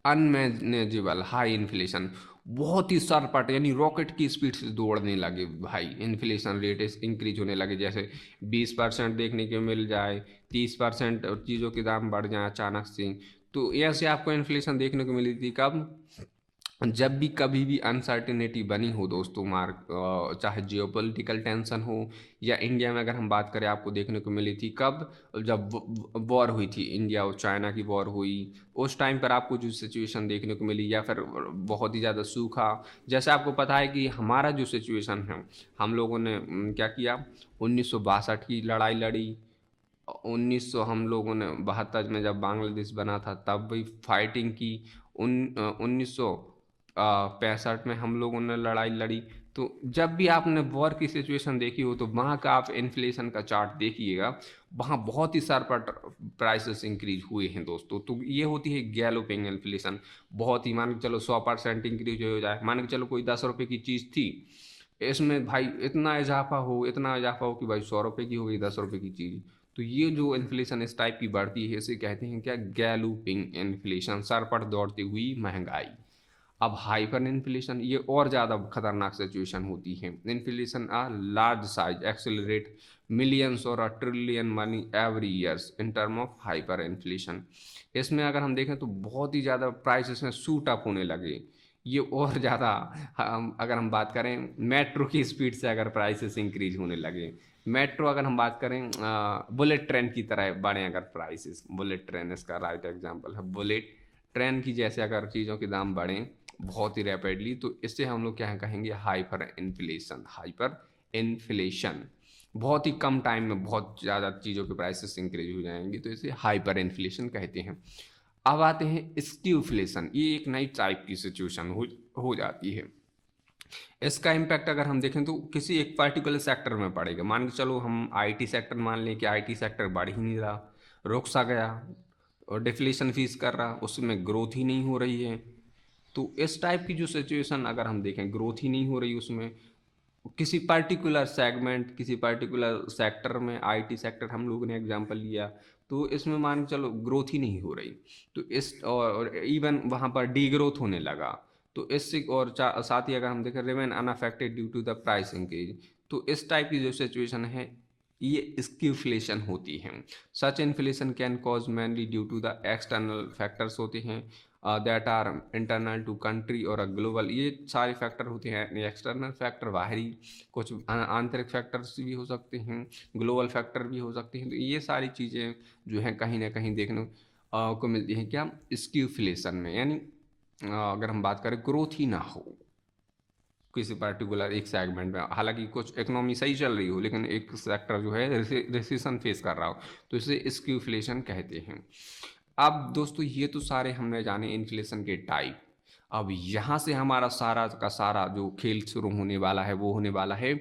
A: unmanageable high inflation, बहुत ही सरपट यानी रॉकेट की स्पीड से दौड़ने लगे भाई, इन्फ्लेशन रेट इंक्रीज होने लगे, जैसे 20% देखने को मिल जाए, 30% चीज़ों के दाम बढ़ जाए अचानक से। तो ऐसे आपको इन्फ्लेशन देखने को मिली थी कब, जब भी कभी भी अनसर्टिनिटी बनी हो दोस्तों, चाहे जियोपॉलिटिकल टेंशन हो, या इंडिया में अगर हम बात करें आपको देखने को मिली थी कब, जब वॉर हुई थी, इंडिया और चाइना की वॉर हुई, उस टाइम पर आपको जो सिचुएशन देखने को मिली, या फिर बहुत ही ज़्यादा सूखा। जैसे आपको पता है कि हमारा जो सिचुएशन है, हम लोगों ने क्या किया, 1962 की लड़ाई लड़ी, 1900 हम लोगों ने 72 में जब बांग्लादेश बना था तब भी फाइटिंग की, 1965 में हम लोगों ने लड़ाई लड़ी। तो जब भी आपने वॉर की सिचुएशन देखी हो, तो वहाँ का आप इन्फ्लेशन का चार्ट देखिएगा, वहाँ बहुत ही सरपट प्राइसेस इंक्रीज हुए हैं दोस्तों। तो ये होती है गैलोपिंग इन्फ्लेशन, बहुत ही मान के चलो 100% इंक्रीज हो जाए, मान के चलो कोई 10 रुपये की चीज़ थी, इसमें भाई इतना इजाफा हो कि भाई 100 रुपये की हो गई 10 रुपये की चीज़। तो ये जो इन्फ्लेशन इस टाइप की बढ़ती है, इसे कहते हैं क्या, गैलोपिंग इन्फ्लेशन, सर पर दौड़ती हुई महंगाई। अब हाइपर इन्फ्लेशन, ये और ज़्यादा खतरनाक सिचुएशन होती है। इन्फ्लेशन आ लार्ज साइज एक्सेलरेट मिलियंस और a trillion money every years in term of hyper inflation. इसमें अगर हम देखें तो बहुत ही ज़्यादा प्राइसेस में सूट अप होने लगे, ये और ज़्यादा, अगर हम बात करें मेट्रो की स्पीड से अगर प्राइसेस इंक्रीज होने लगे, मेट्रो अगर हम बात करें बुलेट ट्रेन की तरह बढ़े अगर प्राइसेस, बुलेट ट्रेन इसका राइट एग्जांपल है, बुलेट ट्रेन की जैसे अगर चीज़ों के दाम बढ़ें बहुत ही रैपिडली, तो इससे हम लोग क्या कहेंगे, हाइपर इन्फ्लेशन। हाइपर इन्फ्लेशन, बहुत ही कम टाइम में बहुत ज़्यादा चीज़ों के प्राइसेस इंक्रीज हो जाएंगे, तो इसे हाइपर इन्फ्लेशन कहते हैं। अब आते हैं स्क्यूफ्लेशन, ये एक नई टाइप की सिचुएशन हो जाती है। इसका इम्पैक्ट अगर हम देखें तो किसी एक पर्टिकुलर सेक्टर में पड़ेगा। मान के चलो हम आईटी सेक्टर मान लें कि आईटी सेक्टर बढ़ ही नहीं रहा, रुक सा गया, और डिफ्लेशन फेस कर रहा, उसमें ग्रोथ ही नहीं हो रही है। तो इस टाइप की जो सिचुएशन अगर हम देखें, ग्रोथ ही नहीं हो रही उसमें, किसी पर्टिकुलर सेगमेंट, किसी पर्टिकुलर सेक्टर में, आईटी सेक्टर हम लोगों ने एग्जांपल लिया, तो इसमें मान के चलो ग्रोथ ही नहीं हो रही, तो इस और इवन वहाँ पर डी ग्रोथ होने लगा। तो इससे और साथ ही अगर हम देखें remain unaffected due to the price increase, तो इस टाइप की जो सिचुएशन है ये स्क्यूफ्लेशन होती है। Such inflation can cause mainly due to the external factors होते हैं that are internal to country और ग्लोबल, ये सारे फैक्टर होते हैं, एक्सटर्नल फैक्टर बाहरी, कुछ आंतरिक फैक्टर्स भी हो सकते हैं, ग्लोबल फैक्टर भी हो सकते हैं। तो ये सारी चीज़ें जो हैं कहीं ना कहीं देखने को मिलती हैं क्या, स्क्यूफ्लेशन में, यानी अगर हम बात करें ग्रोथ ही ना हो किसी पर्टिकुलर एक सेगमेंट में, हालांकि कुछ इकोनॉमी सही चल रही हो लेकिन एक सेक्टर जो है रिसेशन फेस कर रहा हो, तो इसे स्क्यूफ्लेशन कहते हैं। अब दोस्तों ये तो सारे हमने जाने इन्फ्लेशन के टाइप। अब यहाँ से हमारा सारा का सारा जो खेल शुरू होने वाला है वो होने वाला है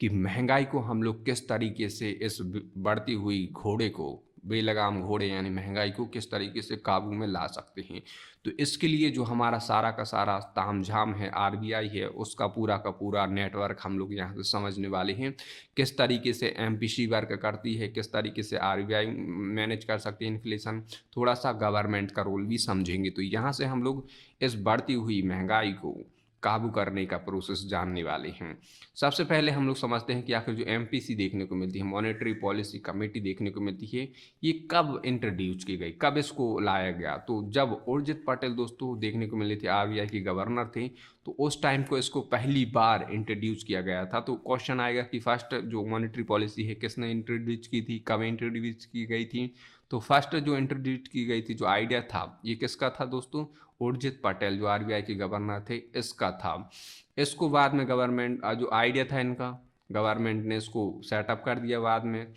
A: कि महंगाई को हम लोग किस तरीके से, इस बढ़ती हुई घोड़े को, बेलगाम घोड़े यानी महंगाई को किस तरीके से काबू में ला सकते हैं। तो इसके लिए जो हमारा सारा का सारा तामझाम है, आरबीआई है, उसका पूरा का पूरा नेटवर्क हम लोग यहाँ से समझने वाले हैं। किस तरीके से एमपीसी वर्क करती है, किस तरीके से आरबीआई मैनेज कर सकती है इन्फ्लेशन, थोड़ा सा गवर्नमेंट का रोल भी समझेंगे। तो यहाँ से हम लोग इस बढ़ती हुई महंगाई को काबू करने का प्रोसेस जानने वाले हैं। सबसे पहले हम लोग समझते हैं कि आखिर जो एमपीसी देखने को मिलती है, मॉनेटरी पॉलिसी कमेटी देखने को मिलती है, ये कब इंट्रोड्यूस की गई, कब इसको लाया गया। तो जब उर्जित पटेल दोस्तों देखने को मिले थे, आरबीआई के गवर्नर थे, तो उस टाइम को इसको पहली बार इंट्रोड्यूस किया गया था। तो क्वेश्चन आएगा कि फर्स्ट जो मॉनेटरी पॉलिसी है किसने इंट्रोड्यूस की थी, कब इंट्रोड्यूस की गई थी। तो फर्स्ट जो इंट्रोड्यूस की गई थी, जो आइडिया था, ये किसका था दोस्तों, उर्जित पटेल जो आरबीआई के गवर्नर थे, इसका था। इसको बाद में गवर्नमेंट, जो आइडिया था इनका, गवर्नमेंट ने इसको सेटअप कर दिया बाद में।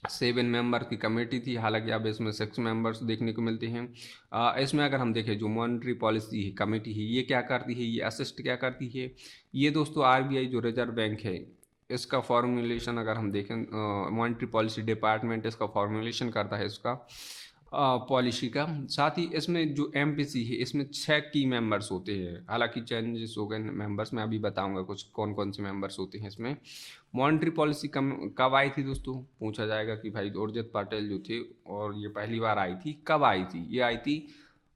A: 7 मेंबर की कमेटी थी, हालांकि अब इसमें 6 मेंबर्स देखने को मिलते हैं। इसमें अगर हम देखें जो मॉनेटरी पॉलिसी कमेटी है, ये क्या करती है, ये असिस्ट क्या करती है, ये दोस्तों आरबीआई जो रिजर्व बैंक है इसका फॉर्मूलेशन अगर हम देखें, मॉनेटरी पॉलिसी डिपार्टमेंट इसका फॉर्मूलेशन करता है इसका पॉलिसी का। साथ ही इसमें जो एमपीसी है इसमें 6 की मेंबर्स होते हैं, हालांकि चेंजेस हो गए मेंबर्स में, अभी बताऊंगा कुछ कौन कौन से मेंबर्स होते हैं इसमें। मॉनेटरी पॉलिसी कब आई थी दोस्तों, पूछा जाएगा कि भाई उर्जित पटेल जो थे और ये पहली बार आई थी, कब आई थी, ये आई थी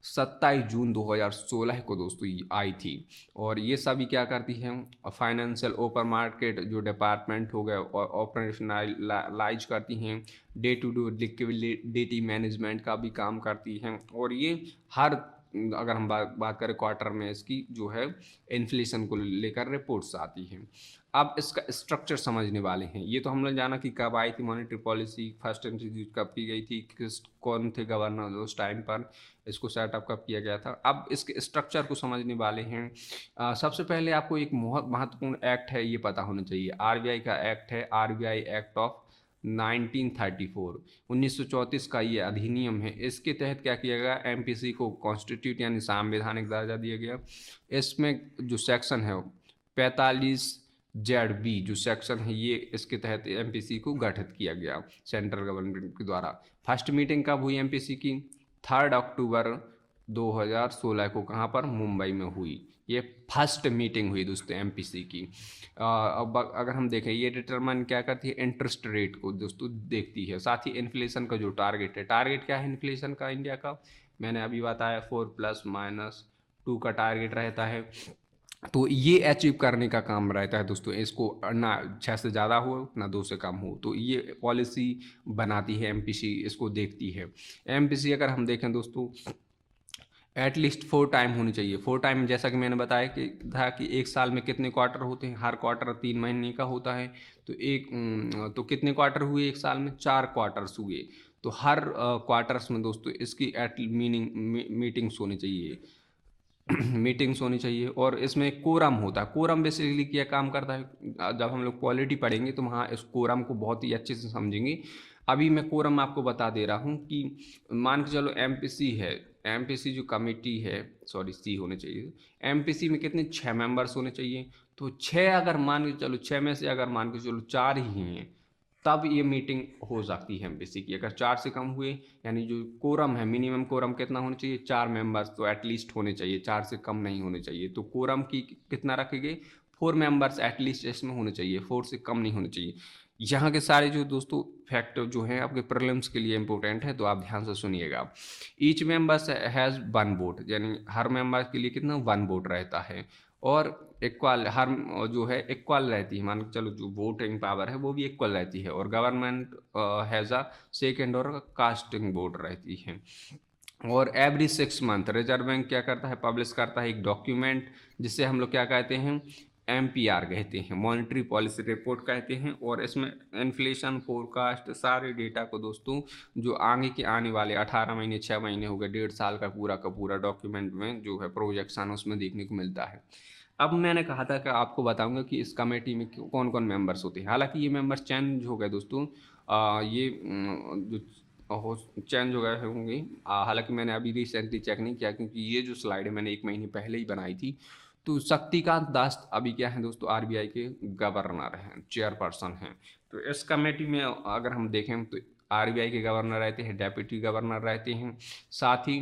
A: 27 जून 2016 को दोस्तों ये आई थी। और ये सभी क्या करती हैं, फाइनेंशियल ओपन मार्केट जो डिपार्टमेंट हो गया और ऑपरेशनलाइज करती हैं, day to day liquidity management का भी काम करती हैं। और ये हर अगर हम बात करें क्वार्टर में इसकी जो है इन्फ्लेशन को लेकर रिपोर्ट्स आती हैं। अब इसका स्ट्रक्चर समझने वाले हैं। ये तो हमने जाना कि कब आई थी मॉनेटरी पॉलिसी, फर्स्ट इंट्रोड्यूस कब की गई थी, कौन थे गवर्नर उस टाइम पर, इसको सेटअप कब किया गया था। अब इसके स्ट्रक्चर को समझने वाले हैं। सबसे पहले आपको एक बहुत महत्वपूर्ण एक्ट है ये पता होना चाहिए, आरबीआई का एक्ट है, आरबीआई एक्ट ऑफ 1934, 1934 का ये अधिनियम है। इसके तहत क्या किया गया, एमपीसी को कॉन्स्टिट्यूट यानी संवैधानिक दर्जा दिया गया। इसमें जो सेक्शन है 45 ZB जो सेक्शन है ये इसके तहत एमपीसी को गठित किया गया सेंट्रल गवर्नमेंट के द्वारा। फर्स्ट मीटिंग कब हुई एमपीसी की, 3 अक्टूबर 2016 को, कहाँ पर, मुंबई में हुई। ये फर्स्ट मीटिंग हुई दोस्तों एमपीसी की। अब अगर हम देखें ये डिटरमाइन क्या करती है, इंटरेस्ट रेट को दोस्तों देखती है। साथ ही इन्फ्लेशन का जो टारगेट है, टारगेट क्या है इन्फ्लेशन का इंडिया का, मैंने अभी बताया 4+-2 का टारगेट रहता है। तो ये अचीव करने का काम रहता है दोस्तों, इसको ना 6 से ज़्यादा हो ना 2 से कम हो, तो ये पॉलिसी बनाती है एमपीसी, इसको देखती है। एमपीसी अगर हम देखें दोस्तों एटलीस्ट 4 टाइम होनी चाहिए। 4 टाइम जैसा कि मैंने बताया कि था कि एक साल में कितने क्वार्टर होते हैं, हर क्वार्टर 3 महीने का होता है। तो तो कितने क्वार्टर हुए एक साल में, 4 क्वार्टर्स हुए। तो हर क्वार्टर्स में दोस्तों इसकी मीटिंग्स होनी चाहिए मीटिंग्स होनी चाहिए। और इसमें कोरम होता है, कोरम बेसिकली क्या काम करता है, जब हम लोग पॉलिटी पढ़ेंगे तो वहाँ इस कोरम को बहुत ही अच्छे से समझेंगे। अभी मैं कोरम आपको बता दे रहा हूँ कि मान के चलो एमपीसी है, एमपीसी जो कमेटी है, सॉरी सी होने चाहिए, एमपीसी में कितने 6 मेंबर्स होने चाहिए। तो 6 अगर मान के चलो, 6 में से अगर मान के चलो 4 ही हैं तब ये मीटिंग हो सकती है एमपीसी की। अगर 4 से कम हुए, यानी जो कोरम है, मिनिमम कोरम कितना होना चाहिए, 4 मेंबर्स तो एटलीस्ट होने चाहिए, 4 से कम नहीं होने चाहिए। तो कोरम की कितना रखेंगे, 4 मेंबर्स एटलीस्ट इसमें होने चाहिए, 4 से कम नहीं होने चाहिए। यहाँ के सारे जो दोस्तों फैक्टर जो हैं आपके प्रीलिम्स के लिए इंपॉर्टेंट है, तो आप ध्यान से सुनिएगा। ईच मेंबर्स हैज़ 1 वोट, यानी हर मेंबर के लिए कितना 1 वोट रहता है। और इक्वल हर जो है इक्वल रहती है, मान के चलो जो वोटिंग पावर है वो भी इक्वल रहती है। और गवर्नमेंट हैज़ अ सेकेंड और कास्टिंग वोट रहती है। और एवरी 6 मंथ रिजर्व बैंक क्या करता है, पब्लिश करता है एक डॉक्यूमेंट जिसे हम लोग क्या कहते हैं, एमपीआर कहते हैं, मॉनेटरी पॉलिसी रिपोर्ट कहते हैं। और इसमें इन्फ्लेशन फोरकास्ट सारे डेटा को दोस्तों जो आगे के आने वाले 18 महीने 6 महीने हो गए, 1.5 साल का पूरा डॉक्यूमेंट में जो है प्रोजेक्शन उसमें देखने को मिलता है। अब मैंने कहा था कि आपको बताऊंगा कि इस कमेटी में कौन कौन मेंबर्स होते हैं। हालांकि ये मेंबर्स चेंज हो गए दोस्तों, ये जो चेंज हो गए होंगे। हालांकि मैंने अभी रिसेंटली चेक नहीं किया, क्योंकि ये जो स्लाइड है मैंने 1 महीने पहले ही बनाई थी। तो शक्तिकांत दास अभी क्या है दोस्तों, आरबीआई के गवर्नर हैं, चेयरपर्सन हैं। तो इस कमेटी में अगर हम देखें तो आरबीआई के गवर्नर रहते हैं, डेप्यूटी गवर्नर रहते हैं, साथ ही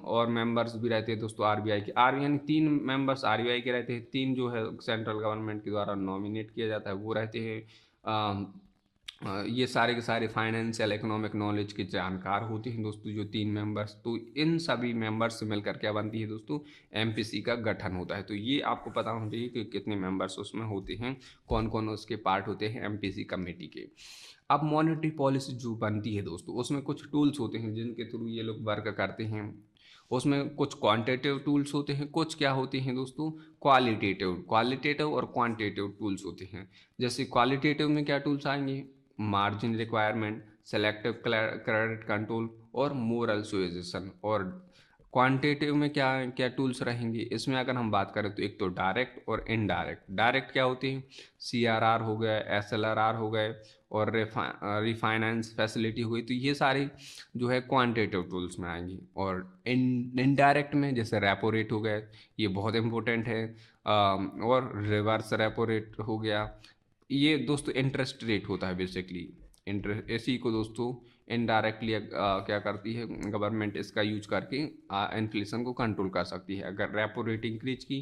A: और मेंबर्स भी रहते हैं दोस्तों आरबीआई के। यानी 3 मेंबर्स आरबीआई के रहते हैं, 3 जो है सेंट्रल गवर्नमेंट के द्वारा नॉमिनेट किया जाता है वो रहते हैं। ये सारे के सारे फाइनेंशियल इकोनॉमिक नॉलेज के जानकार होते हैं दोस्तों जो 3 मेंबर्स। तो इन सभी मेंबर्स से मिलकर क्या बनती है दोस्तों, एमपीसी का गठन होता है। तो ये आपको पता होना चाहिए कि कितने मेंबर्स उसमें होते हैं, कौन कौन उसके पार्ट होते हैं एमपीसी कमेटी के। अब मॉनेटरी पॉलिसी जो बनती है दोस्तों उसमें कुछ टूल्स होते हैं जिनके थ्रू ये लोग वर्क करते हैं। उसमें कुछ क्वांटिटेटिव टूल्स होते हैं, कुछ क्या होते हैं दोस्तों, क्वालिटेटिव और क्वांटिटेटिव टूल्स होते हैं। जैसे क्वालिटेटिव में क्या टूल्स आएंगे, margin requirement, selective credit control और मोरल सुएजेशन। और क्वांटिटेटिव में क्या क्या टूल्स रहेंगे, इसमें अगर हम बात करें तो एक तो डायरेक्ट और इनडायरेक्ट। डायरेक्ट क्या होते हैं, सीआरआर हो गए, एसएलआर हो गए और रिफाइनेंस फैसिलिटी हो गई। तो ये सारे जो है क्वांटिटेटिव टूल्स में आएंगी। और इनडायरेक्ट में जैसे रेपो रेट हो गए, ये बहुत इंपॉर्टेंट है, और रिवर्स रेपो रेट हो गया, ये दोस्तों इंटरेस्ट रेट होता है बेसिकली। इंटरेस्ट इसी को दोस्तों इनडायरेक्टली क्या करती है गवर्नमेंट, इसका यूज करके इन्फ्लेशन को कंट्रोल कर सकती है। अगर रेपो रेट इंक्रीज की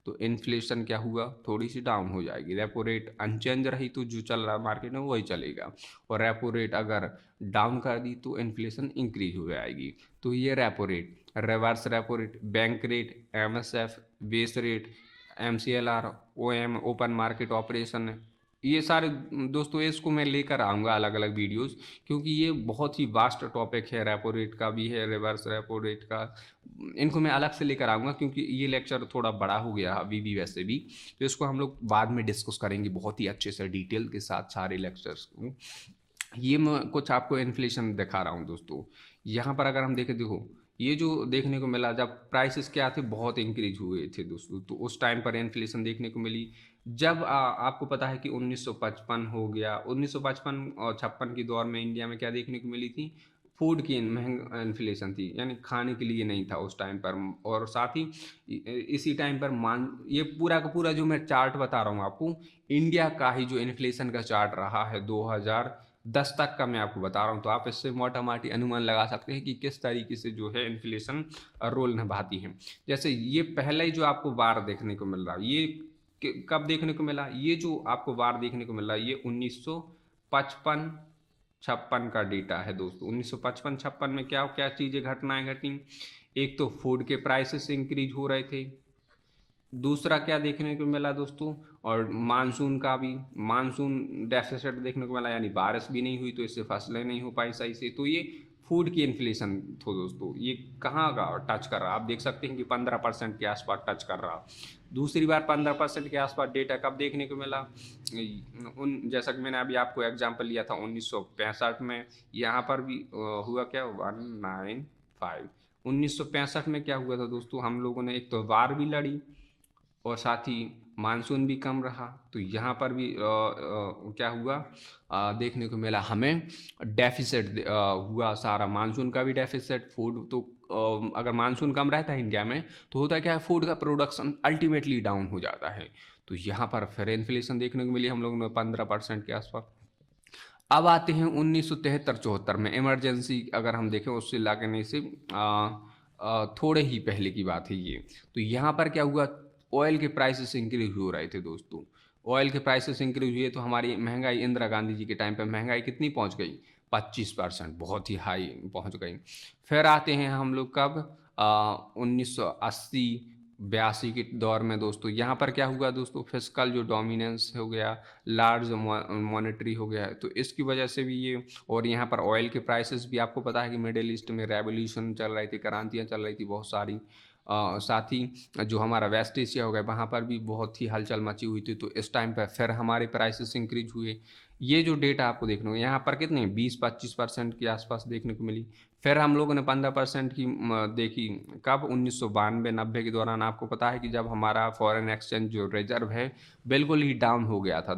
A: तो इन्फ्लेशन क्या हुआ, थोड़ी सी डाउन हो जाएगी। रेपो रेट अनचेंज रही तो जो चल रहा है मार्केट में वही चलेगा, और रेपो रेट अगर डाउन कर दी तो इन्फ्लेशन इंक्रीज हो जाएगी। तो ये repo rate, reverse repo rate, bank rate, MSF, base rate, MCLR, OM, open market operation, ये सारे दोस्तों इसको मैं लेकर आऊँगा अलग अलग वीडियोस, क्योंकि ये बहुत ही वास्ट टॉपिक है। रेपो रेट का भी है, रिवर्स रेपो रेट का, इनको मैं अलग से लेकर आऊँगा क्योंकि ये लेक्चर थोड़ा बड़ा हो गया अभी भी वैसे भी। तो इसको हम लोग बाद में डिस्कस करेंगे बहुत ही अच्छे से डिटेल के साथ सारे लेक्चर्स को। ये मैं कुछ आपको इन्फ्लेशन दिखा रहा हूँ दोस्तों। यहाँ पर अगर हम देखें, देखो ये जो देखने को मिला, जब प्राइसेस क्या थे बहुत इंक्रीज हुए थे दोस्तों, तो उस टाइम पर इन्फ्लेशन देखने को मिली। जब आपको पता है कि 1955 हो गया, 1955 और 56 की दौर में इंडिया में क्या देखने को मिली थी, फूड की महंग इन्फ्लेशन थी, यानी खाने के लिए नहीं था उस टाइम पर। और साथ ही इसी टाइम पर मान, ये पूरा का पूरा जो मैं चार्ट बता रहा हूँ आपको, इंडिया का ही जो इन्फ्लेशन का चार्ट रहा है 2010 तक का मैं आपको बता रहा हूँ। तो आप इससे मोटा माटी अनुमान लगा सकते हैं कि किस तरीके से जो है इन्फ्लेशन रोल निभाती है। जैसे ये पहले ही जो आपको वार देखने को मिल रहा है, ये कब देखने को मिला, ये जो आपको वार देखने को मिल रहा है ये 1955 56 का डेटा है दोस्तों। 1955 56 में क्या क्या चीज़ें घटनाएं घटी, एक तो फूड के प्राइसेस इंक्रीज हो रहे थे, दूसरा क्या देखने को मिला दोस्तों, और मानसून का भी, मानसून डेफिसिट देखने को मिला, यानी बारिश भी नहीं हुई तो इससे फसलें नहीं हो पाई सही से। तो ये फूड की इन्फ्लेशन थो दोस्तों। ये कहाँ का टच कर रहा, आप देख सकते हैं कि 15% के आसपास टच कर रहा। दूसरी बार 15% के आसपास डेटा कब देखने को मिला, उन जैसा कि मैंने अभी आपको एग्जाम्पल लिया था 1965 में, यहाँ पर भी हुआ क्या, 195। 1965 में क्या हुआ था दोस्तों, हम लोगों ने एक तो वार भी लड़ी और साथ ही मानसून भी कम रहा। तो यहाँ पर भी क्या हुआ, देखने को मिला हमें डेफिसिट हुआ सारा, मानसून का भी डेफिसिट, फूड तो अगर मानसून कम रहता है इंडिया में तो होता है क्या है, फूड का प्रोडक्शन अल्टीमेटली डाउन हो जाता है। तो यहाँ पर फिर इन्फ्लेशन देखने को मिली हम लोगों ने 15% के आसपास। अब आते हैं 1973-74 में, इमरजेंसी अगर हम देखें उससे लागने से थोड़े ही पहले की बात है ये। तो यहाँ पर क्या हुआ, ऑयल के प्राइसेस इंक्रीज हो रहे थे दोस्तों। ऑयल के प्राइसेस इंक्रीज हुए तो हमारी महंगाई, इंदिरा गांधी जी के टाइम पर महंगाई कितनी पहुँच गई, 25%, बहुत ही हाई पहुँच गई। फिर आते हैं हम लोग कब, 1980 82 के दौर में दोस्तों। यहाँ पर क्या हुआ दोस्तों, फिस्कल जो डोमिनेंस हो गया, लार्ज मॉनेटरी हो गया, तो इसकी वजह से भी ये। और यहाँ पर ऑयल के प्राइसेस भी आपको पता है कि मिडिल ईस्ट में रेवोल्यूशन चल रही थी, क्रांतियाँ चल रही थी बहुत सारी। साथ ही जो हमारा वेस्ट एशिया हो गया वहाँ पर भी बहुत ही हलचल मची हुई थी। तो इस टाइम पर फिर हमारे प्राइसेस इंक्रीज हुए। ये जो डेटा आपको देखने को यहाँ पर कितने 20-25% के आसपास देखने को मिली। फिर हम लोगों ने 15% की देखी कब, 1992-90 के दौरान। आपको पता है कि जब हमारा फॉरेन एक्सचेंज जो रिजर्व है बिल्कुल ही डाउन हो गया था,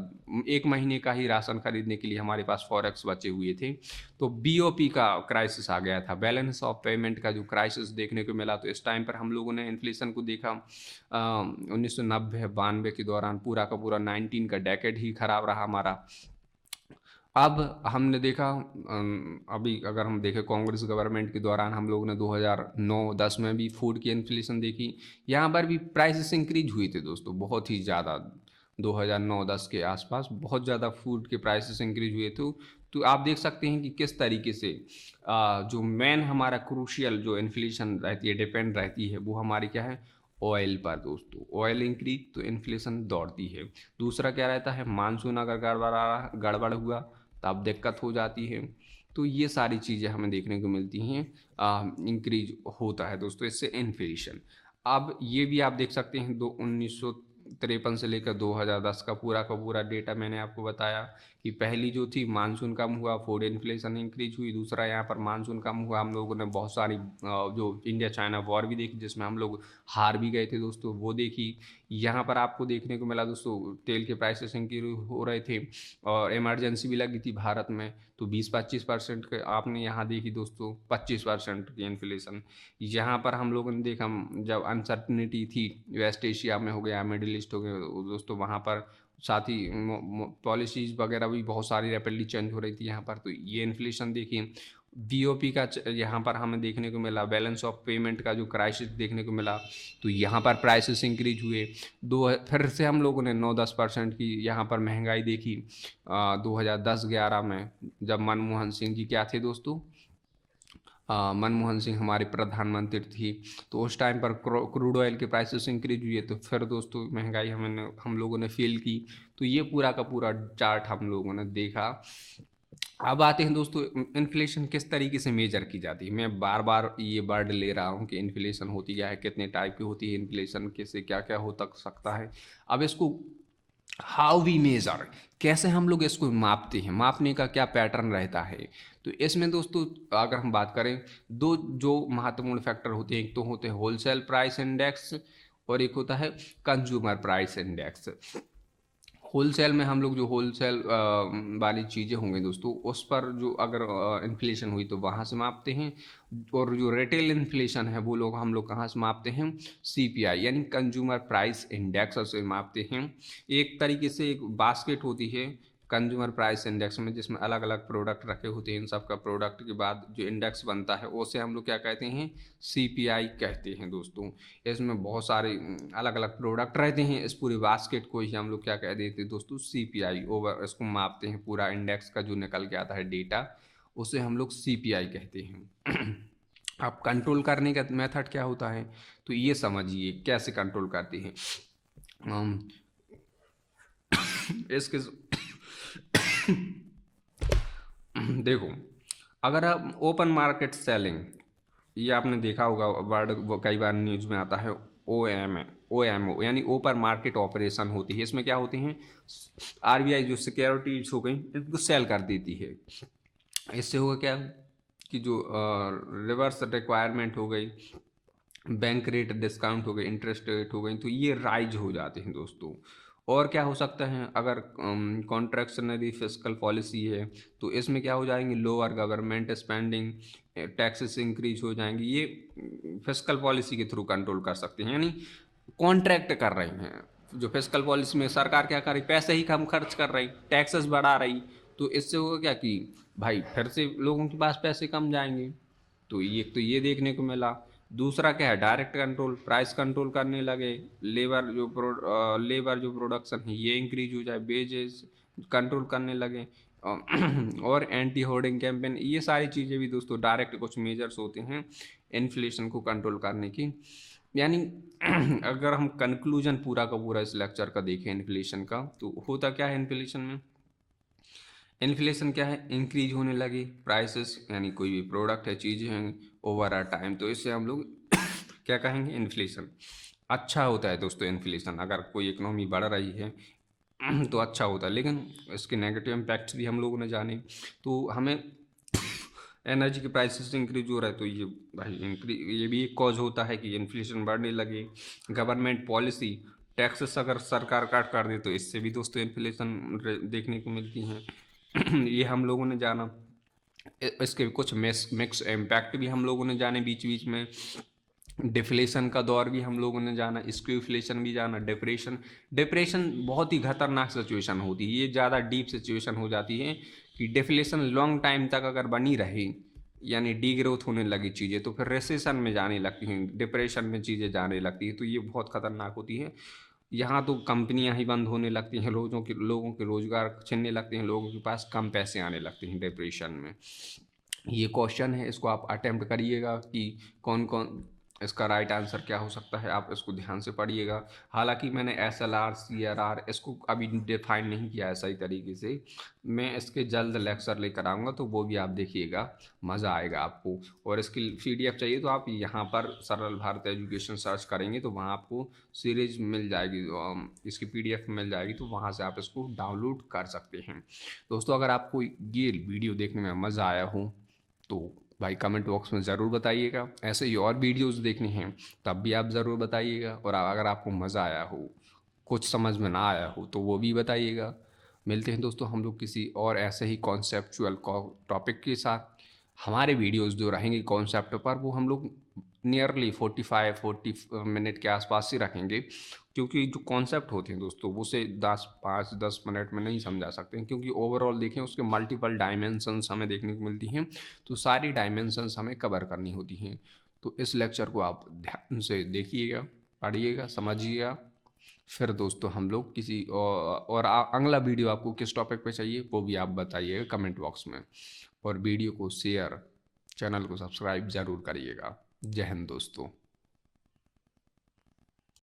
A: एक महीने का ही राशन खरीदने के लिए हमारे पास फॉरेक्स बचे हुए थे। तो बीओपी का क्राइसिस आ गया था, बैलेंस ऑफ पेमेंट का जो क्राइसिस देखने को मिला। तो इस टाइम पर हम लोगों ने इन्फ्लेशन को देखा 1990-92 के दौरान, पूरा का पूरा 19 का डेकेड ही खराब रहा हमारा। अब हमने देखा अभी अगर हम देखें कांग्रेस गवर्नमेंट के दौरान हम लोगों ने 2009-10 में भी फूड की इन्फ्लेशन देखी। यहाँ पर भी प्राइसेस इंक्रीज हुई थे दोस्तों, बहुत ही ज़्यादा। 2009-10 के आसपास बहुत ज़्यादा फूड के प्राइसेस इंक्रीज हुए थे। तो आप देख सकते हैं कि किस तरीके से जो मेन हमारा क्रूशियल जो इन्फ्लेशन रहती है, डिपेंड रहती है, वो हमारी क्या है, ऑयल पर दोस्तों। ऑयल इंक्रीज तो इन्फ्लेशन दौड़ती है। दूसरा क्या रहता है, मानसून अगर गड़बड़ हुआ तब दिक्कत हो जाती है। तो ये सारी चीज़ें हमें देखने को मिलती हैं, इंक्रीज होता है दोस्तों इससे इन्फ्लेशन। अब ये भी आप देख सकते हैं 1953 से लेकर 2010 का पूरा डेटा मैंने आपको बताया कि पहली जो थी मानसून कम हुआ, फूड इन्फ्लेशन इंक्रीज हुई। दूसरा यहाँ पर मानसून कम हुआ, हम लोगों ने बहुत सारी जो इंडिया चाइना वॉर भी देखी जिसमें हम लोग हार भी गए थे दोस्तों, वो देखी। यहाँ पर आपको देखने को मिला दोस्तों तेल के प्राइसेस इंक्रीज हो रहे थे और इमरजेंसी भी लगी थी भारत में। तो 20-25% के आपने यहाँ देखी दोस्तों 25% की इन्फ्लेशन। यहाँ पर हम लोगों ने देखा जब अनसर्टनिटी थी, वेस्ट एशिया में हो गया, मिडिल ईस्ट हो गया दोस्तों, वहाँ पर साथ ही पॉलिसीज वगैरह भी बहुत सारी रैपिडली चेंज हो रही थी यहाँ पर। तो ये इन्फ्लेशन देखिए, बीओपी का यहाँ पर हमें देखने को मिला, बैलेंस ऑफ पेमेंट का जो क्राइसिस देखने को मिला, तो यहाँ पर प्राइसेस इंक्रीज हुए। फिर से हम लोगों ने 9-10% की यहाँ पर महंगाई देखी 2010-11 में, जब मनमोहन सिंह जी क्या थे दोस्तों, मनमोहन सिंह हमारे प्रधानमंत्री थी। तो उस टाइम पर क्रूड ऑयल के प्राइसेस इंक्रीज हुए, तो फिर दोस्तों महंगाई हम लोगों ने फील की। तो ये पूरा का पूरा चार्ट हम लोगों ने देखा। अब आते हैं दोस्तों, इन्फ्लेशन किस तरीके से मेजर की जाती है। मैं बार बार ये वर्ड ले रहा हूँ कि इन्फ्लेशन होती क्या है, कितने टाइप की होती है इन्फ्लेशन, कैसे क्या क्या हो तक सकता है। अब इसको हाउ वी मेजर, कैसे हम लोग इसको मापते हैं, मापने का क्या पैटर्न रहता है। तो इसमें दोस्तों अगर हम बात करें, दो जो महत्वपूर्ण फैक्टर होते हैं, एक तो होते हैं होलसेल प्राइस इंडेक्स और एक होता है कंज्यूमर प्राइस इंडेक्स। होलसेल में हम लोग जो होलसेल वाली चीज़ें होंगी दोस्तों, उस पर जो अगर इन्फ्लेशन हुई तो वहाँ से मापते हैं। और जो रिटेल इन्फ्लेशन है वो हम लोग कहाँ से मापते हैं, सीपीआई यानी कंज्यूमर प्राइस इंडेक्स से मापते हैं। एक तरीके से एक बास्केट होती है कंज्यूमर प्राइस इंडेक्स में, जिसमें अलग अलग प्रोडक्ट रखे होते हैं। इन सब का प्रोडक्ट के बाद जो इंडेक्स बनता है उसे हम लोग क्या कहते हैं, सीपीआई कहते हैं दोस्तों। इसमें बहुत सारे अलग अलग प्रोडक्ट रहते हैं, इस पूरे बास्केट को ही हम लोग क्या कह देते हैं दोस्तों, सीपीआई ओवर, इसको मापते हैं। पूरा इंडेक्स का जो निकल के आता है डेटा, उसे हम लोग सीपीआई कहते हैं। अब कंट्रोल करने का मेथड क्या होता है, तो ये समझिए कैसे कंट्रोल करते हैं। इसके देखो, अगर आप ओपन मार्केट सेलिंग, ये आपने देखा होगा वर्ड, वो कई बार न्यूज़ में आता है, OMO यानी ओपन मार्केट ऑपरेशन होती है। इसमें क्या होते हैं, आरबीआई जो सिक्योरिटीज हो गई इनको सेल कर देती है। इससे होगा क्या कि जो रिवर्स रिक्वायरमेंट हो गई, बैंक रेट डिस्काउंट हो गई, इंटरेस्ट रेट हो गई, तो ये राइज हो जाते हैं दोस्तों। और क्या हो सकता है, अगर कॉन्ट्रैक्शनरी फिस्कल पॉलिसी है तो इसमें क्या हो जाएंगे, lower government spending, taxes increase हो जाएंगे। ये फिस्कल पॉलिसी के थ्रू कंट्रोल कर सकते हैं, यानी कॉन्ट्रैक्ट कर रहे हैं। जो फिस्कल पॉलिसी में सरकार क्या कर रही, पैसे ही कम खर्च कर रही, टैक्सेस बढ़ा रही, तो इससे होगा क्या कि भाई फिर से लोगों के पास पैसे कम जाएंगे। तो ये देखने को मिला। दूसरा क्या है, डायरेक्ट कंट्रोल, प्राइस कंट्रोल करने लगे। लेबर जो प्रोडक्शन है ये इंक्रीज हो जाए, वेजेस कंट्रोल करने लगे। और एंटी होर्डिंग कैंपेन, ये सारी चीज़ें भी दोस्तों डायरेक्ट कुछ मेजर्स होते हैं इन्फ्लेशन को कंट्रोल करने की। यानी अगर हम कंक्लूजन पूरा का पूरा इस लेक्चर का देखें इन्फ्लेशन का, तो होता क्या है इन्फ्लेशन में, इन्फ्लेशन क्या है, इंक्रीज होने लगी प्राइसेस, यानी कोई भी प्रोडक्ट है, चीज़ें हैं ओवर अ टाइम, तो इससे हम लोग क्या कहेंगे, इन्फ्लेशन। अच्छा होता है दोस्तों इन्फ्लेशन, अगर कोई इकोनॉमी बढ़ रही है तो अच्छा होता है। लेकिन इसके नेगेटिव इम्पैक्ट्स भी हम लोगों ने जाने। तो हमें एनर्जी के प्राइसेस इंक्रीज हो रहा है, तो ये भाई ये भी एक कॉज होता है कि इन्फ्लेशन बढ़ने लगे। गवर्नमेंट पॉलिसी, टैक्सेस अगर सरकार काट कर दे तो इससे भी दोस्तों इन्फ्लेशन देखने को मिलती हैं। ये हम लोगों ने जाना। इसके कुछ मिक्स इम्पैक्ट भी हम लोगों ने जाने बीच बीच में। डिफ्लेशन का दौर भी हम लोगों ने जाना, स्क्यूफ्लेशन भी जाना, डिप्रेशन बहुत ही खतरनाक सिचुएशन होती है। ये ज़्यादा डीप सिचुएशन हो जाती है कि डिफ्लेशन लॉन्ग टाइम तक अगर बनी रहे, यानी डी ग्रोथ होने लगी चीज़ें, तो फिर रिसेशन में जाने लगती हैं, डिप्रेशन में चीज़ें जाने लगती हैं। तो ये बहुत खतरनाक होती है। यहाँ तो कंपनियां ही बंद होने लगती हैं, लोगों के रोजगार छिनने लगते हैं, लोगों के पास कम पैसे आने लगते हैं डिप्रेशन में। ये क्वेश्चन है, इसको आप अटेम्प्ट करिएगा कि कौन कौन इसका राइट आंसर क्या हो सकता है, आप इसको ध्यान से पढ़िएगा। हालांकि मैंने SLR CRR इसको अभी डिफाइन नहीं किया है सही तरीके से, मैं इसके जल्द लेक्चर लेकर आऊँगा, तो वो भी आप देखिएगा, मज़ा आएगा आपको। और इसकी PDF चाहिए तो आप यहाँ पर सरल भारत एजुकेशन सर्च करेंगे तो वहाँ आपको सीरीज मिल जाएगी, इसकी PDF मिल जाएगी, तो वहाँ से आप इसको डाउनलोड कर सकते हैं। दोस्तों अगर आपको ये वीडियो देखने में मज़ा आया हो तो भाई कमेंट बॉक्स में ज़रूर बताइएगा। ऐसे ही और वीडियोस देखने हैं तब भी आप ज़रूर बताइएगा। और अगर आपको मज़ा आया हो, कुछ समझ में ना आया हो, तो वो भी बताइएगा। मिलते हैं दोस्तों हम लोग किसी और ऐसे ही कॉन्सेप्चुअल टॉपिक के साथ। हमारे वीडियोस जो रहेंगे कॉन्सेप्ट पर वो हम लोग नियरली 45-40 मिनट के आसपास ही रखेंगे, क्योंकि जो कॉन्सेप्ट होते हैं दोस्तों वो से 5-10 मिनट में नहीं समझा सकते हैं, क्योंकि ओवरऑल देखें उसके मल्टीपल डायमेंशंस हमें देखने को मिलती हैं, तो सारी डायमेंशंस हमें कवर करनी होती हैं। तो इस लेक्चर को आप ध्यान से देखिएगा, पढ़िएगा, समझिएगा। फिर दोस्तों हम लोग किसी और अगला वीडियो आपको किस टॉपिक पे चाहिए वो भी आप बताइएगा कमेंट बॉक्स में, और वीडियो को शेयर, चैनल को सब्सक्राइब ज़रूर करिएगा। जय हिंद दोस्तों।